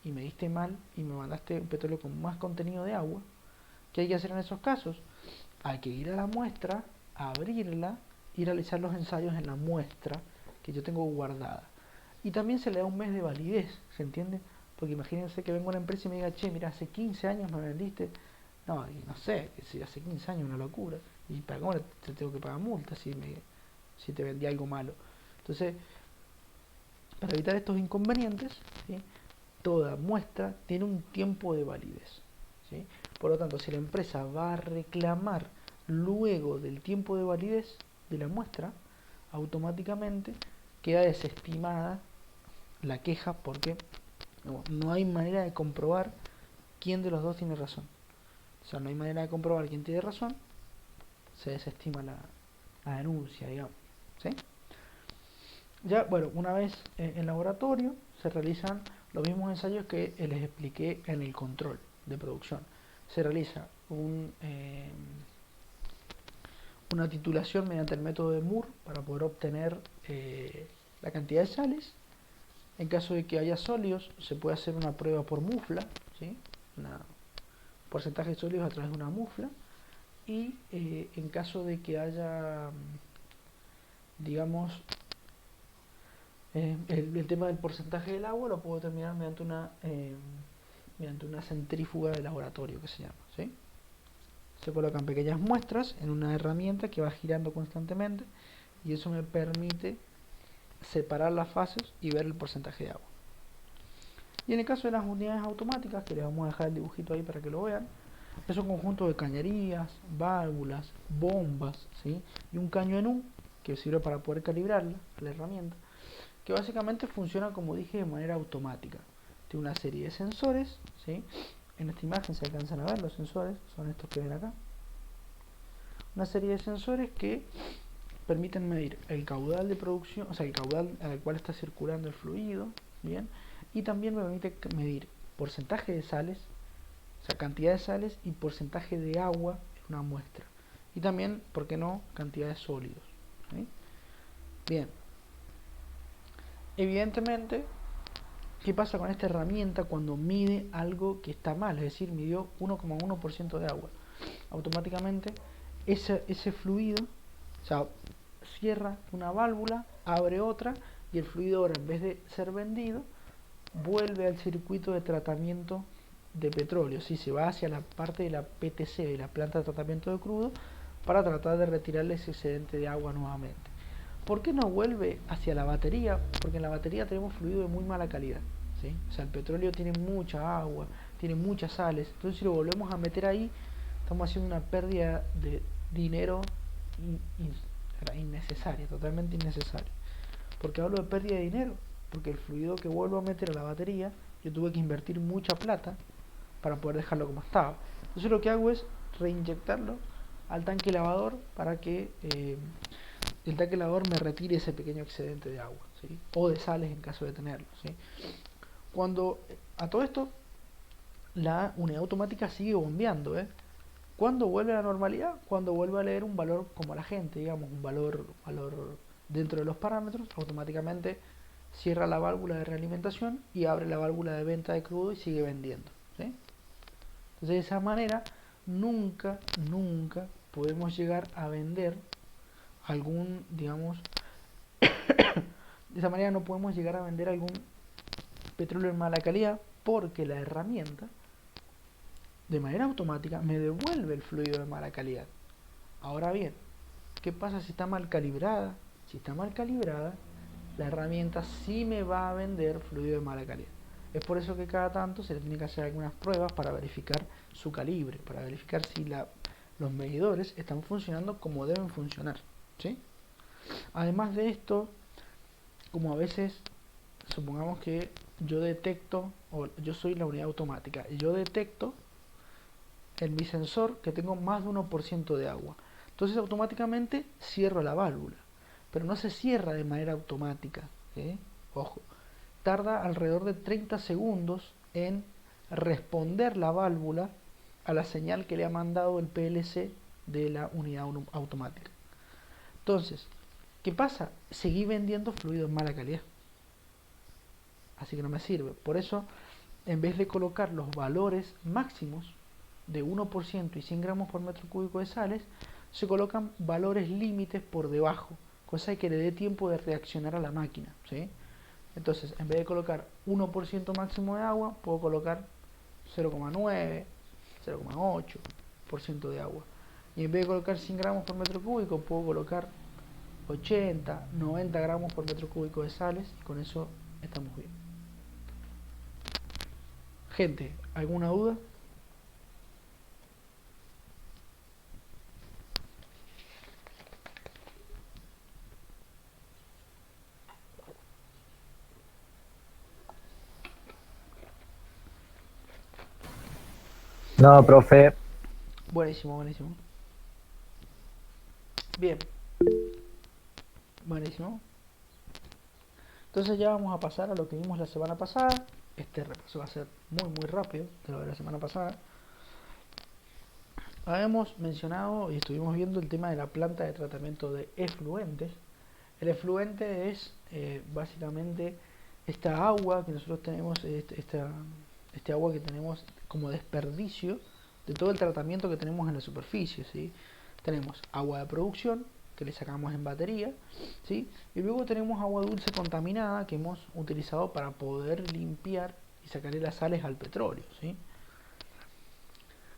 Speaker 1: y me diste mal y me mandaste un petróleo con más contenido de agua, ¿qué hay que hacer en esos casos? Hay que ir a la muestra, abrirla y realizar los ensayos en la muestra que yo tengo guardada. Y también se le da un mes de validez, ¿se entiende? Porque imagínense que venga una empresa y me diga, che, mira, hace 15 años me vendiste. No, y no sé, si hace 15 años una locura. ¿Y para cómo te tengo que pagar multa si te vendí algo malo? Entonces, para evitar estos inconvenientes, ¿sí? Toda muestra tiene un tiempo de validez, ¿sí? Por lo tanto, si la empresa va a reclamar luego del tiempo de validez de la muestra, automáticamente queda desestimada la queja porque no hay manera de comprobar quién de los dos tiene razón. O sea, no hay manera de comprobar quién tiene razón, se desestima la denuncia, digamos, ¿sí? Ya, bueno, una vez en laboratorio se realizan los mismos ensayos que les expliqué en el control de producción. Se realiza una titulación mediante el método de Moore para poder obtener la cantidad de sales. En caso de que haya sólidos, se puede hacer una prueba por mufla, ¿sí? Un porcentaje de sólidos a través de una mufla. Y en caso de que haya, digamos, el tema del porcentaje del agua lo puedo determinar mediante una centrífuga de laboratorio que se llama, ¿sí? Se colocan pequeñas muestras en una herramienta que va girando constantemente y eso me permite separar las fases y ver el porcentaje de agua. Y en el caso de las unidades automáticas, que les vamos a dejar el dibujito ahí para que lo vean, es un conjunto de cañerías, válvulas, bombas, ¿sí? Y un caño en U que sirve para poder calibrarla, la herramienta, que básicamente funciona, como dije, de manera automática. Tiene una serie de sensores, ¿sí? En esta imagen se alcanzan a ver los sensores, son estos que ven acá. Una serie de sensores que permiten medir el caudal de producción, o sea, el caudal al cual está circulando el fluido, ¿bien? Y también me permite medir porcentaje de sales, o sea, cantidad de sales y porcentaje de agua en una muestra. Y también, ¿por qué no?, cantidad de sólidos, ¿sí? Bien. Evidentemente, ¿qué pasa con esta herramienta cuando mide algo que está mal? Es decir, midió 1,1% de agua. Automáticamente, ese fluido, o sea, cierra una válvula, abre otra y el fluido ahora, en vez de ser vendido, vuelve al circuito de tratamiento de petróleo. Si se va hacia la parte de la PTC, de la planta de tratamiento de crudo, para tratar de retirarle ese excedente de agua nuevamente. ¿Por qué no vuelve hacia la batería? Porque en la batería tenemos fluido de muy mala calidad, ¿sí? O sea, el petróleo tiene mucha agua, tiene muchas sales. Entonces, si lo volvemos a meter ahí, estamos haciendo una pérdida de dinero innecesaria, totalmente innecesaria. ¿Por qué hablo de pérdida de dinero? Porque el fluido que vuelvo a meter a la batería, yo tuve que invertir mucha plata para poder dejarlo como estaba. Entonces lo que hago es reinyectarlo al tanque lavador para que el tanque lavador me retire ese pequeño excedente de agua, ¿sí? O de sales en caso de tenerlo, ¿sí? Cuando a todo esto la unidad automática sigue bombeando, ¿cuándo vuelve a la normalidad? Cuando vuelve a leer un valor como la gente, digamos, un valor dentro de los parámetros, automáticamente cierra la válvula de realimentación y abre la válvula de venta de crudo y sigue vendiendo, ¿sí? Entonces, de esa manera nunca podemos llegar a vender algún, digamos, de esa manera no podemos llegar a vender algún petróleo en mala calidad, porque la herramienta de manera automática me devuelve el fluido de mala calidad. Ahora bien, ¿qué pasa si está mal calibrada? Si está mal calibrada, la herramienta sí me va a vender fluido de mala calidad. Es por eso que cada tanto se le tiene que hacer algunas pruebas para verificar su calibre, para verificar si los medidores están funcionando como deben funcionar, ¿sí? Además de esto, como a veces, supongamos que yo detecto, o yo soy la unidad automática, y yo detecto en mi sensor que tengo más de 1% de agua. Entonces automáticamente cierro la válvula, pero no se cierra de manera automática, ¿eh? Ojo, tarda alrededor de 30 segundos en responder la válvula a la señal que le ha mandado el PLC de la unidad automática. Entonces, ¿qué pasa? Seguí vendiendo fluido en mala calidad, así que no me sirve. Por eso, en vez de colocar los valores máximos de 1% y 100 gramos por metro cúbico de sales, se colocan valores límites por debajo, cosa que le dé tiempo de reaccionar a la máquina, ¿sí? Entonces, en vez de colocar 1% máximo de agua, puedo colocar 0,9, 0,8% de agua. Y en vez de colocar 100 gramos por metro cúbico, puedo colocar 80, 90 gramos por metro cúbico de sales, y con eso estamos bien. Gente, ¿alguna duda?
Speaker 2: No, profe.
Speaker 1: Buenísimo, buenísimo. Bien, buenísimo. Entonces ya vamos a pasar a lo que vimos la semana pasada. Este repaso va a ser muy rápido de lo de la semana pasada. Habíamos mencionado y estuvimos viendo el tema de la planta de tratamiento de efluentes. El efluente es básicamente esta agua que nosotros tenemos, este agua que tenemos como desperdicio de todo el tratamiento que tenemos en la superficie, ¿sí? Tenemos agua de producción que le sacamos en batería, ¿sí? Y luego tenemos agua dulce contaminada que hemos utilizado para poder limpiar y sacarle las sales al petróleo, ¿sí?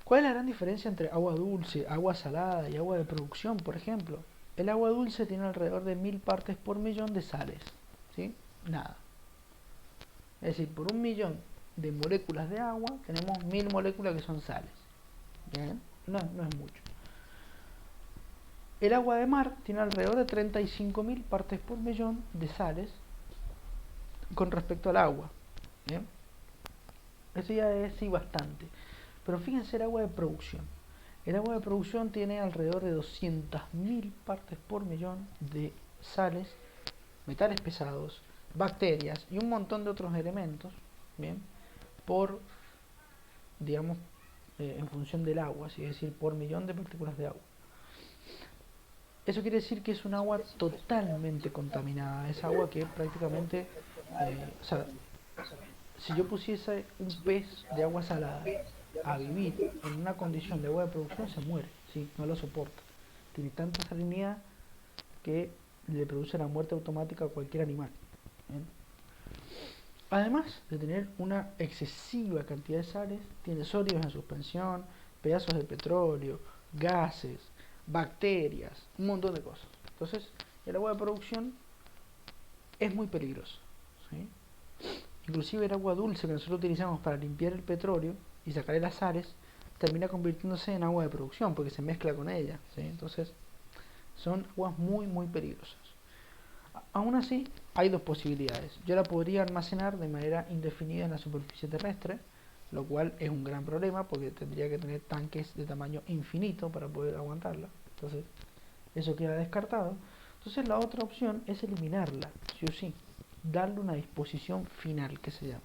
Speaker 1: ¿Cuál es la gran diferencia entre agua dulce, agua salada y agua de producción, por ejemplo? El agua dulce tiene alrededor de 1000 partes por millón de sales, ¿sí? Nada. Es decir, por 1.000.000 de moléculas de agua tenemos 1000 moléculas que son sales. ¿Bien? No es mucho. El agua de mar tiene alrededor de 35.000 partes por millón de sales con respecto al agua. ¿Bien? Eso ya es sí bastante. Pero fíjense el agua de producción. El agua de producción tiene alrededor de 200.000 partes por millón de sales, metales pesados, bacterias y un montón de otros elementos, ¿bien? Por, digamos, en función del agua, es decir, por millón de partículas de agua. Eso quiere decir que es un agua totalmente contaminada, es agua que prácticamente, o sea, si yo pusiese un pez de agua salada a vivir en una condición de agua de producción, se muere, ¿sí? No lo soporta. Tiene tanta salinidad que le produce la muerte automática a cualquier animal. ¿Bien? Además de tener una excesiva cantidad de sales, tiene sólidos en suspensión, pedazos de petróleo, gases, bacterias, un montón de cosas. Entonces, el agua de producción es muy peligroso, ¿sí? Inclusive el agua dulce que nosotros utilizamos para limpiar el petróleo y sacarle las sales termina convirtiéndose en agua de producción porque se mezcla con ella, ¿sí? Entonces son aguas muy peligrosas. Aún así, hay dos posibilidades. Yo la podría almacenar de manera indefinida en la superficie terrestre, lo cual es un gran problema porque tendría que tener tanques de tamaño infinito para poder aguantarla. Entonces, eso queda descartado. Entonces, la otra opción es eliminarla, sí o sí, darle una disposición final, que se llama.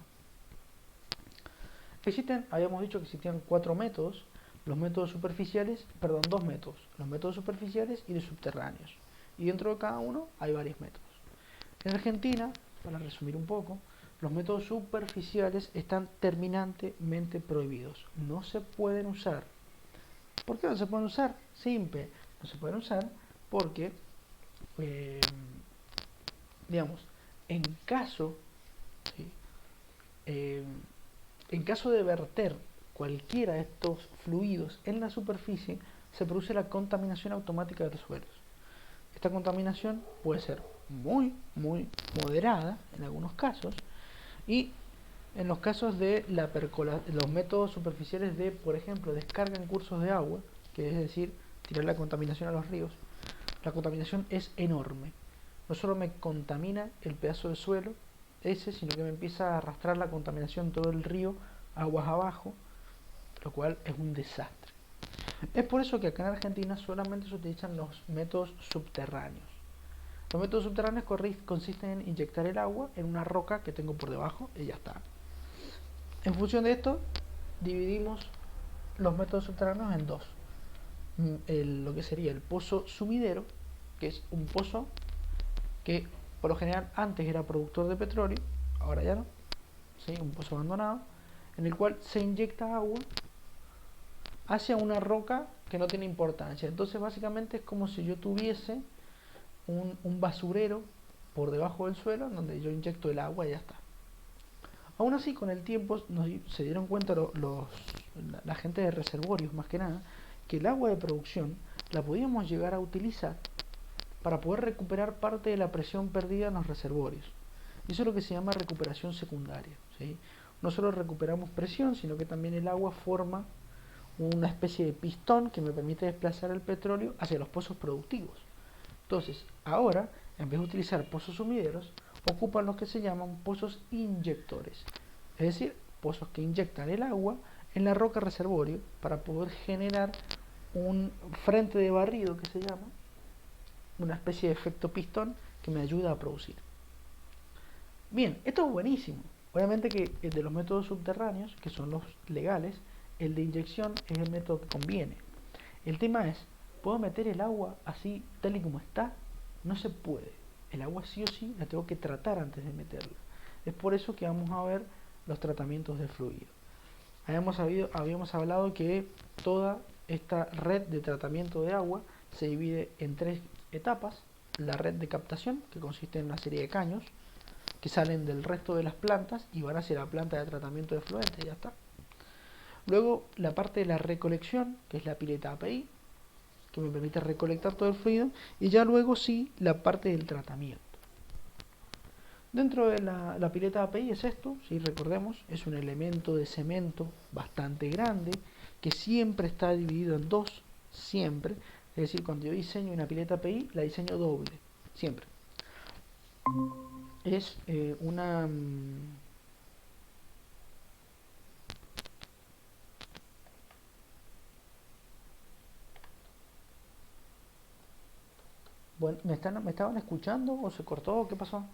Speaker 1: Habíamos dicho que existían cuatro métodos, los métodos superficiales, perdón, dos métodos, los métodos superficiales y los subterráneos. Y dentro de cada uno hay varios métodos. En Argentina, para resumir un poco, los métodos superficiales están terminantemente prohibidos. No se pueden usar. ¿Por qué no se pueden usar? Simple. No se pueden usar porque, eh, digamos, en caso, ¿sí? eh, en caso de verter cualquiera de estos fluidos en la superficie, se produce la contaminación automática de los suelos. Esta contaminación puede ser muy moderada en algunos casos, y en los casos de los métodos superficiales de, por ejemplo, descarga en cursos de agua, que es decir, tirar la contaminación a los ríos, la contaminación es enorme. No solo me contamina el pedazo de suelo ese, sino que me empieza a arrastrar la contaminación todo el río aguas abajo, lo cual es un desastre. Es por eso que acá en Argentina solamente se utilizan los métodos subterráneos. Los métodos subterráneos consisten en inyectar el agua en una roca que tengo por debajo y ya está. En función de esto, dividimos los métodos subterráneos en dos. Lo que sería el pozo sumidero, que es un pozo que por lo general antes era productor de petróleo, ahora ya no, ¿sí? Un pozo abandonado, en el cual se inyecta agua hacia una roca que no tiene importancia. Entonces básicamente es como si yo tuviese un basurero por debajo del suelo donde yo inyecto el agua y ya está. Aún así, con el tiempo se dieron cuenta la gente de reservorios, más que nada, que el agua de producción la podíamos llegar a utilizar para poder recuperar parte de la presión perdida en los reservorios. Y eso es lo que se llama recuperación secundaria, ¿sí? No solo recuperamos presión, sino que también el agua forma una especie de pistón que me permite desplazar el petróleo hacia los pozos productivos. Entonces, ahora, en vez de utilizar pozos sumideros, ocupan los que se llaman pozos inyectores, es decir, pozos que inyectan el agua en la roca reservorio para poder generar un frente de barrido que se llama, una especie de efecto pistón que me ayuda a producir. Bien, esto es buenísimo. Obviamente que el de los métodos subterráneos, que son los legales, el de inyección es el método que conviene. El tema es, ¿puedo meter el agua así, tal y como está? No se puede. El agua sí o sí la tengo que tratar antes de meterla. Es por eso que vamos a ver los tratamientos de fluido. Habíamos hablado que toda esta red de tratamiento de agua se divide en tres etapas. La red de captación, que consiste en una serie de caños que salen del resto de las plantas y van hacia la planta de tratamiento de efluentes, ya está. Luego la parte de la recolección, que es la pileta API, que me permite recolectar todo el fluido, y ya luego sí la parte del tratamiento. Dentro de la pileta API es esto, si recordemos, es un elemento de cemento bastante grande que siempre está dividido en dos, siempre. Es decir, cuando yo diseño una pileta API, la diseño doble, siempre. Es una... Bueno, ¿me estaban escuchando o se cortó? ¿Qué pasó?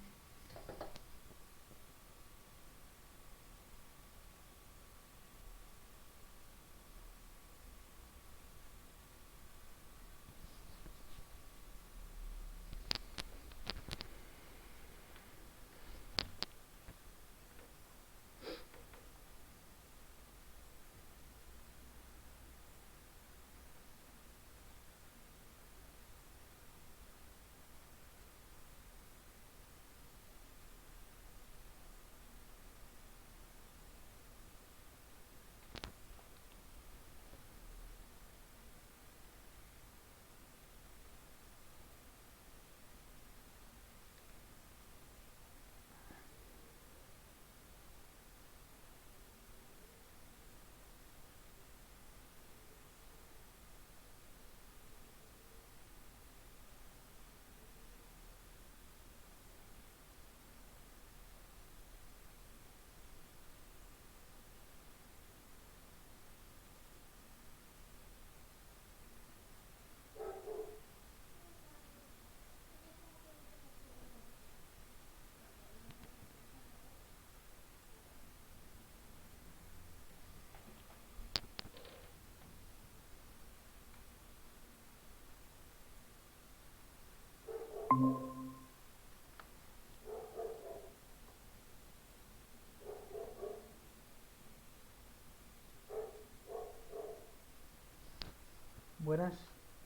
Speaker 1: Buenas,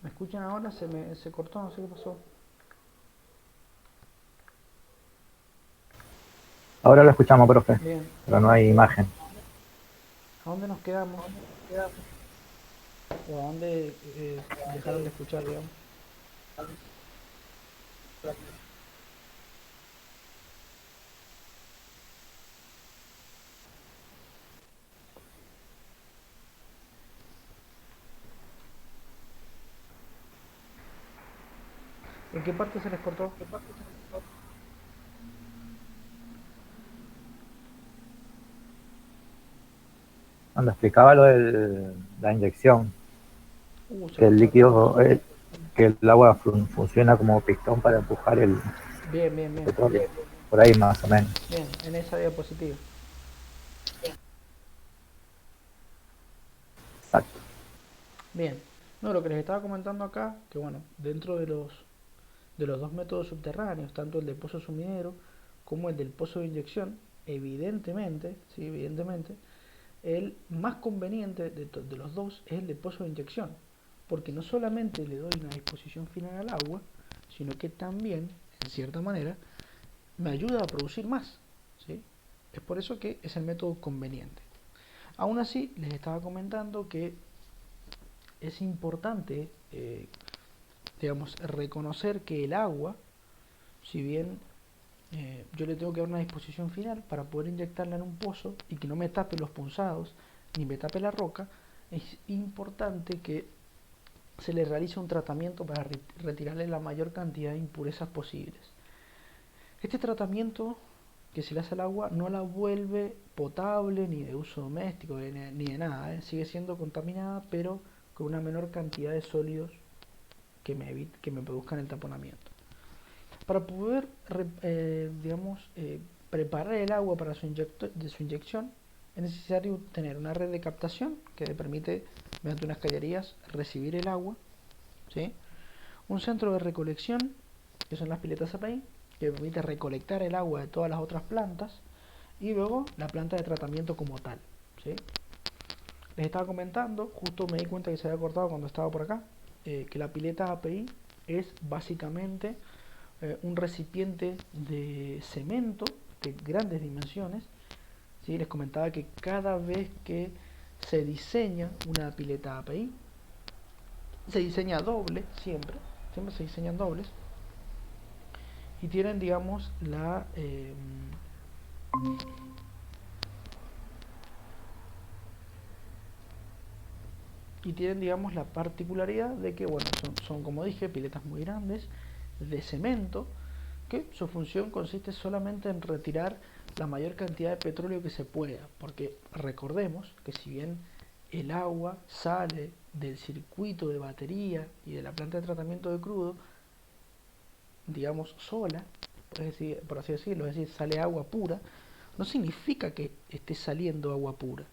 Speaker 1: ¿me escuchan ahora? Se cortó, no sé qué pasó.
Speaker 2: Ahora lo escuchamos, profe,
Speaker 1: Bien,
Speaker 2: pero no hay imagen.
Speaker 1: ¿a dónde nos quedamos? ¿O a dónde dejaron de escuchar, digamos? ¿En qué parte se les cortó?
Speaker 2: Cuando explicaba lo de la inyección,
Speaker 1: Se
Speaker 2: que el
Speaker 1: cortó acá.
Speaker 2: líquido, que el agua funciona como pistón para empujar el
Speaker 1: Bien, bien, bien.
Speaker 2: petróleo. Por ahí más o menos.
Speaker 1: Bien, en esa diapositiva.
Speaker 2: Exacto.
Speaker 1: Bien. No, lo que les estaba comentando acá, que bueno, dentro de los dos métodos subterráneos, tanto el del pozo sumidero como el del pozo de inyección, evidentemente, sí, evidentemente, el más conveniente de los dos es el de pozo de inyección, porque no solamente le doy una disposición final al agua, sino que también, en cierta manera, me ayuda a producir más, ¿sí? Es por eso que es el método conveniente. Aún así, les estaba comentando que es importante, digamos, reconocer que el agua, si bien yo le tengo que dar una disposición final para poder inyectarla en un pozo y que no me tape los punzados ni me tape la roca, es importante que se le realice un tratamiento para retirarle la mayor cantidad de impurezas posibles. Este tratamiento que se le hace al agua no la vuelve potable ni de uso doméstico ni de nada, sigue siendo contaminada pero con una menor cantidad de sólidos que me produzcan el taponamiento. Para poder, digamos, preparar el agua para de su inyección, es necesario tener una red de captación que le permite, mediante unas cañerías, recibir el agua, ¿sí? Un centro de recolección, que son las piletas API, que permite recolectar el agua de todas las otras plantas, y luego la planta de tratamiento como tal, ¿sí? Les estaba comentando, justo me di cuenta que se había cortado cuando estaba por acá, que la pileta API es básicamente un recipiente de cemento de grandes dimensiones. ¿Sí? Les comentaba que cada vez que se diseña una pileta API, se diseña doble, siempre se diseñan dobles, y tienen, digamos, la particularidad de que, bueno, son como dije, piletas muy grandes, de cemento, que su función consiste solamente en retirar la mayor cantidad de petróleo que se pueda, porque recordemos que si bien el agua sale del circuito de batería y de la planta de tratamiento de crudo, digamos sola, por así decirlo, es decir, sale agua pura, no significa que esté saliendo agua pura.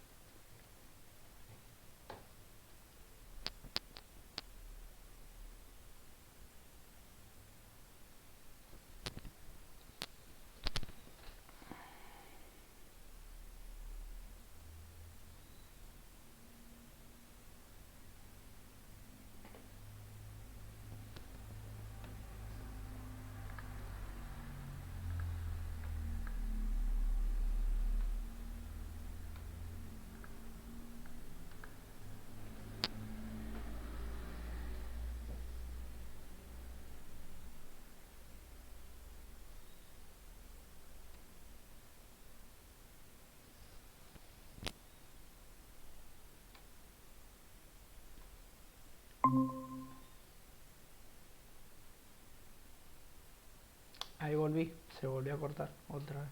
Speaker 1: Ahí volví, se volvió a cortar otra vez.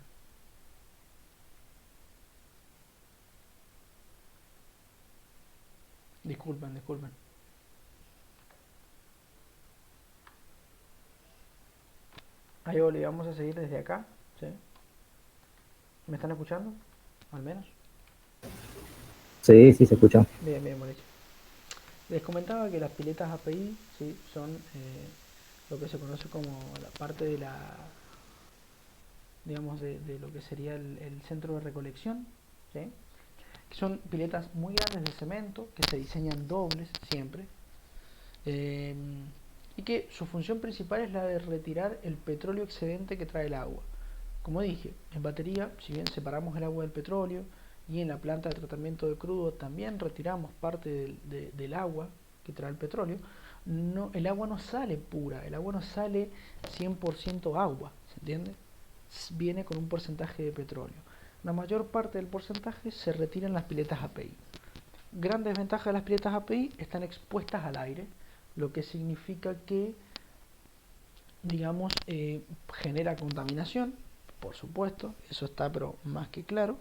Speaker 1: Disculpen, disculpen. Ahí volví, vamos a seguir desde acá, ¿sí? ¿Me están escuchando? Al menos.
Speaker 2: Sí, sí, se escucha.
Speaker 1: Bien, bien, buenísimo. Les comentaba que las piletas API, ¿sí? Son lo que se conoce como la parte de la, digamos, de lo que sería el centro de recolección, ¿sí? Que son piletas muy grandes de cemento que se diseñan dobles siempre, eh, y que su función principal es la de retirar el petróleo excedente que trae el agua. Como dije, en batería, si bien separamos el agua del petróleo, y en la planta de tratamiento de crudo también retiramos parte del agua que trae el petróleo, no, el agua no sale pura, el agua no sale 100% agua, ¿se entiende? Viene con un porcentaje de petróleo. La mayor parte del porcentaje se retira en las piletas API. Gran desventaja de las piletas API: están expuestas al aire, lo que significa que, digamos, genera contaminación, por supuesto, eso está pero más que claro.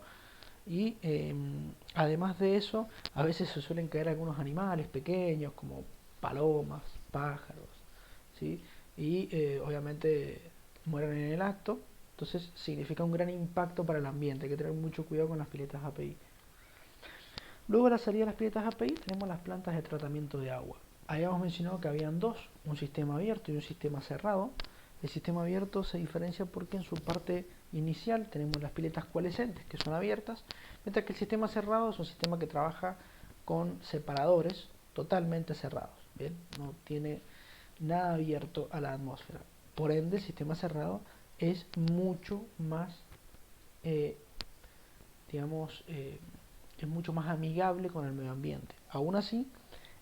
Speaker 1: Y además de eso, a veces se suelen caer algunos animales pequeños como palomas, pájaros, ¿sí? Y obviamente mueren en el acto. Entonces significa un gran impacto para el ambiente. Hay que tener mucho cuidado con las piletas API. Luego de la salida de las piletas API tenemos las plantas de tratamiento de agua. Habíamos mencionado que habían dos, un sistema abierto y un sistema cerrado. El sistema abierto se diferencia porque en su parte inicial tenemos las piletas coalescentes, que son abiertas, mientras que el sistema cerrado es un sistema que trabaja con separadores totalmente cerrados. ¿Bien? No tiene nada abierto a la atmósfera. Por ende, el sistema cerrado es mucho más, digamos, es mucho más amigable con el medio ambiente. Aún así,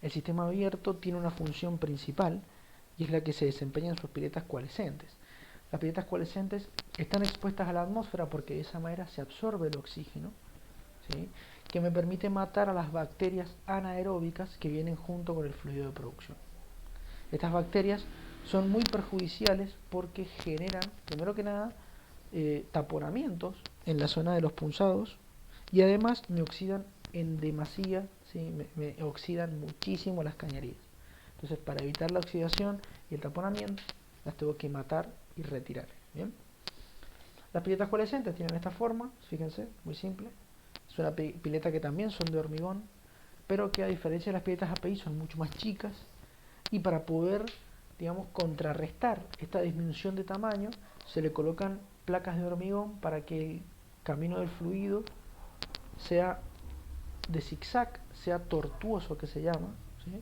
Speaker 1: el sistema abierto tiene una función principal, y es la que se desempeña en sus piletas coalescentes. Las piletas coalescentes están expuestas a la atmósfera porque de esa manera se absorbe el oxígeno, ¿sí?, que me permite matar a las bacterias anaeróbicas que vienen junto con el fluido de producción. Estas bacterias son muy perjudiciales porque generan, primero que nada, taponamientos en la zona de los punzados, y además me oxidan en demasía, ¿sí? me oxidan muchísimo las cañerías. Entonces, para evitar la oxidación y el taponamiento, las tengo que matar y retirar. ¿Bien? Las piletas coalescentes tienen esta forma, fíjense, muy simple. Es una pileta que también son de hormigón, pero que a diferencia de las piletas API son mucho más chicas, y para poder, digamos, contrarrestar esta disminución de tamaño, se le colocan placas de hormigón para que el camino del fluido sea de zigzag, sea tortuoso, que se llama, ¿sí?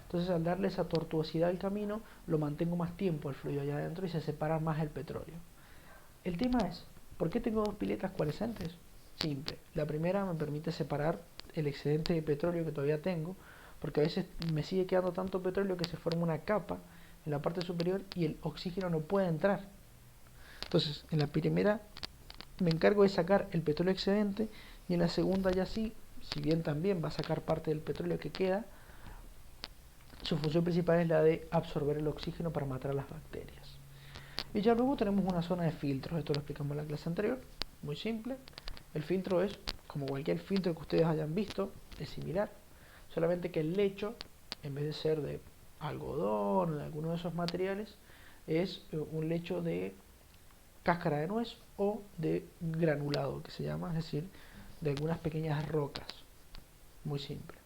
Speaker 1: Entonces, al darle esa tortuosidad al camino, lo mantengo más tiempo el fluido allá adentro y se separa más el petróleo. El tema es, ¿por qué tengo dos piletas coalescentes? Simple. La primera me permite separar el excedente de petróleo que todavía tengo, porque a veces me sigue quedando tanto petróleo que se forma una capa en la parte superior y el oxígeno no puede entrar. Entonces, en la primera me encargo de sacar el petróleo excedente, y en la segunda ya sí, si bien también va a sacar parte del petróleo que queda, su función principal es la de absorber el oxígeno para matar a las bacterias. Y ya luego tenemos una zona de filtros. Esto lo explicamos en la clase anterior, muy simple. El filtro es como cualquier filtro que ustedes hayan visto, es similar, solamente que el lecho, en vez de ser de algodón o de alguno de esos materiales, es un lecho de cáscara de nuez o de granulado, que se llama, es decir, de algunas pequeñas rocas. Muy simple.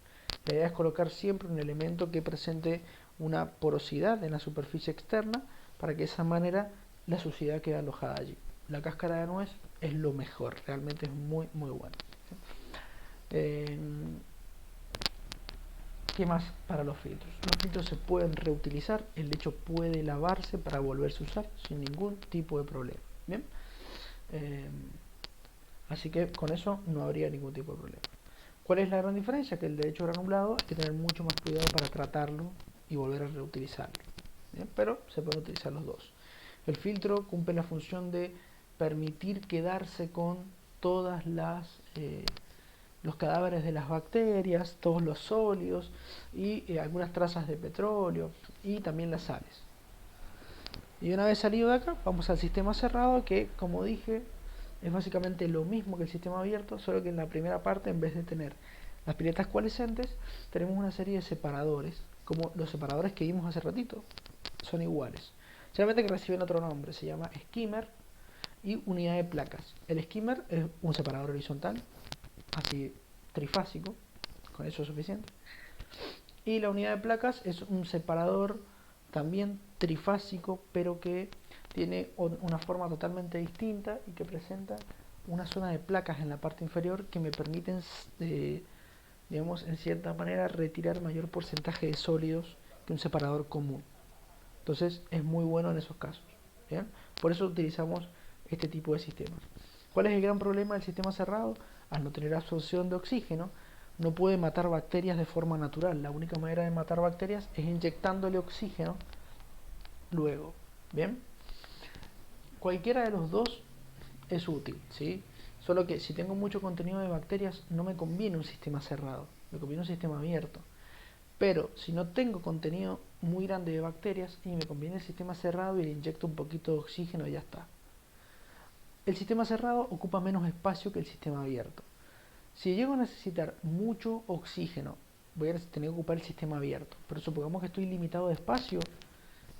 Speaker 1: La idea es colocar siempre un elemento que presente una porosidad en la superficie externa, para que de esa manera la suciedad quede alojada allí. La cáscara de nuez es lo mejor, realmente es muy muy bueno. ¿Qué más para los filtros? Los filtros se pueden reutilizar, el lecho puede lavarse para volverse a usar sin ningún tipo de problema. ¿Bien? Así que con eso no habría ningún tipo de problema. ¿Cuál es la gran diferencia? Que el lecho granulado hay que tener mucho más cuidado para tratarlo y volver a reutilizarlo. ¿Bien? Pero se pueden utilizar los dos. El filtro cumple la función de permitir quedarse con todas los cadáveres de las bacterias, todos los sólidos y algunas trazas de petróleo y también las sales. Y una vez salido de acá, vamos al sistema cerrado, que, como dije, es básicamente lo mismo que el sistema abierto, solo que en la primera parte, en vez de tener las piletas coalescentes, tenemos una serie de separadores, como los separadores que vimos hace ratito, son iguales, solamente que reciben otro nombre, se llama skimmer y unidad de placas. El skimmer es un separador horizontal, así trifásico, con eso es suficiente, y la unidad de placas es un separador también trifásico, pero que tiene una forma totalmente distinta y que presenta una zona de placas en la parte inferior que me permiten, digamos, en cierta manera retirar mayor porcentaje de sólidos que un separador común. Entonces es muy bueno en esos casos. ¿Bien? Por eso utilizamos este tipo de sistemas. ¿Cuál es el gran problema del sistema cerrado? Al no tener absorción de oxígeno, no puede matar bacterias de forma natural. La única manera de matar bacterias es inyectándole oxígeno luego. Bien, cualquiera de los dos es útil, ¿sí? Solo que si tengo mucho contenido de bacterias no me conviene un sistema cerrado, me conviene un sistema abierto. Pero si no tengo contenido muy grande de bacterias y me conviene el sistema cerrado y le inyecto un poquito de oxígeno y ya está. El sistema cerrado ocupa menos espacio que el sistema abierto. Si llego a necesitar mucho oxígeno, voy a tener que ocupar el sistema abierto. Pero supongamos que estoy limitado de espacio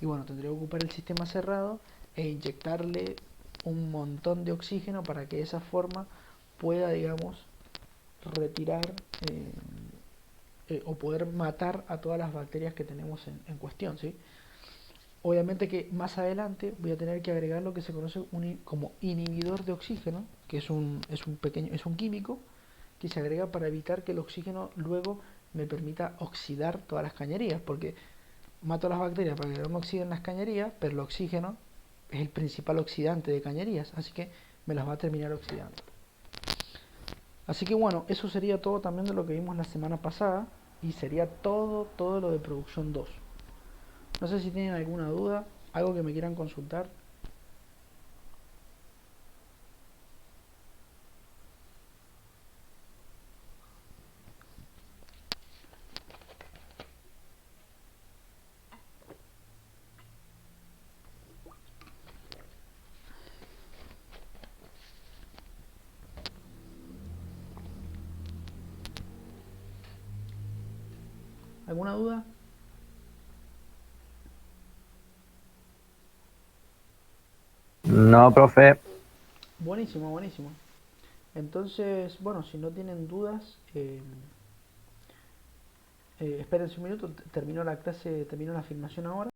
Speaker 1: y bueno, tendré que ocupar el sistema cerrado e inyectarle un montón de oxígeno para que de esa forma pueda, digamos, retirar o poder matar a todas las bacterias que tenemos en cuestión, ¿sí? Obviamente que más adelante voy a tener que agregar lo que se conoce como inhibidor de oxígeno, que es un químico que se agrega para evitar que el oxígeno luego me permita oxidar todas las cañerías, porque mato a las bacterias para que no me oxiden las cañerías, pero el oxígeno es el principal oxidante de cañerías, así que me las va a terminar oxidando. Así que bueno, eso sería todo también de lo que vimos la semana pasada y sería todo lo de producción 2. No sé si tienen alguna duda, algo que me quieran consultar. ¿Alguna duda?
Speaker 2: No, profe.
Speaker 1: Buenísimo, buenísimo. Entonces, bueno, si no tienen dudas, espérense un minuto, termino la clase, termino la filmación ahora.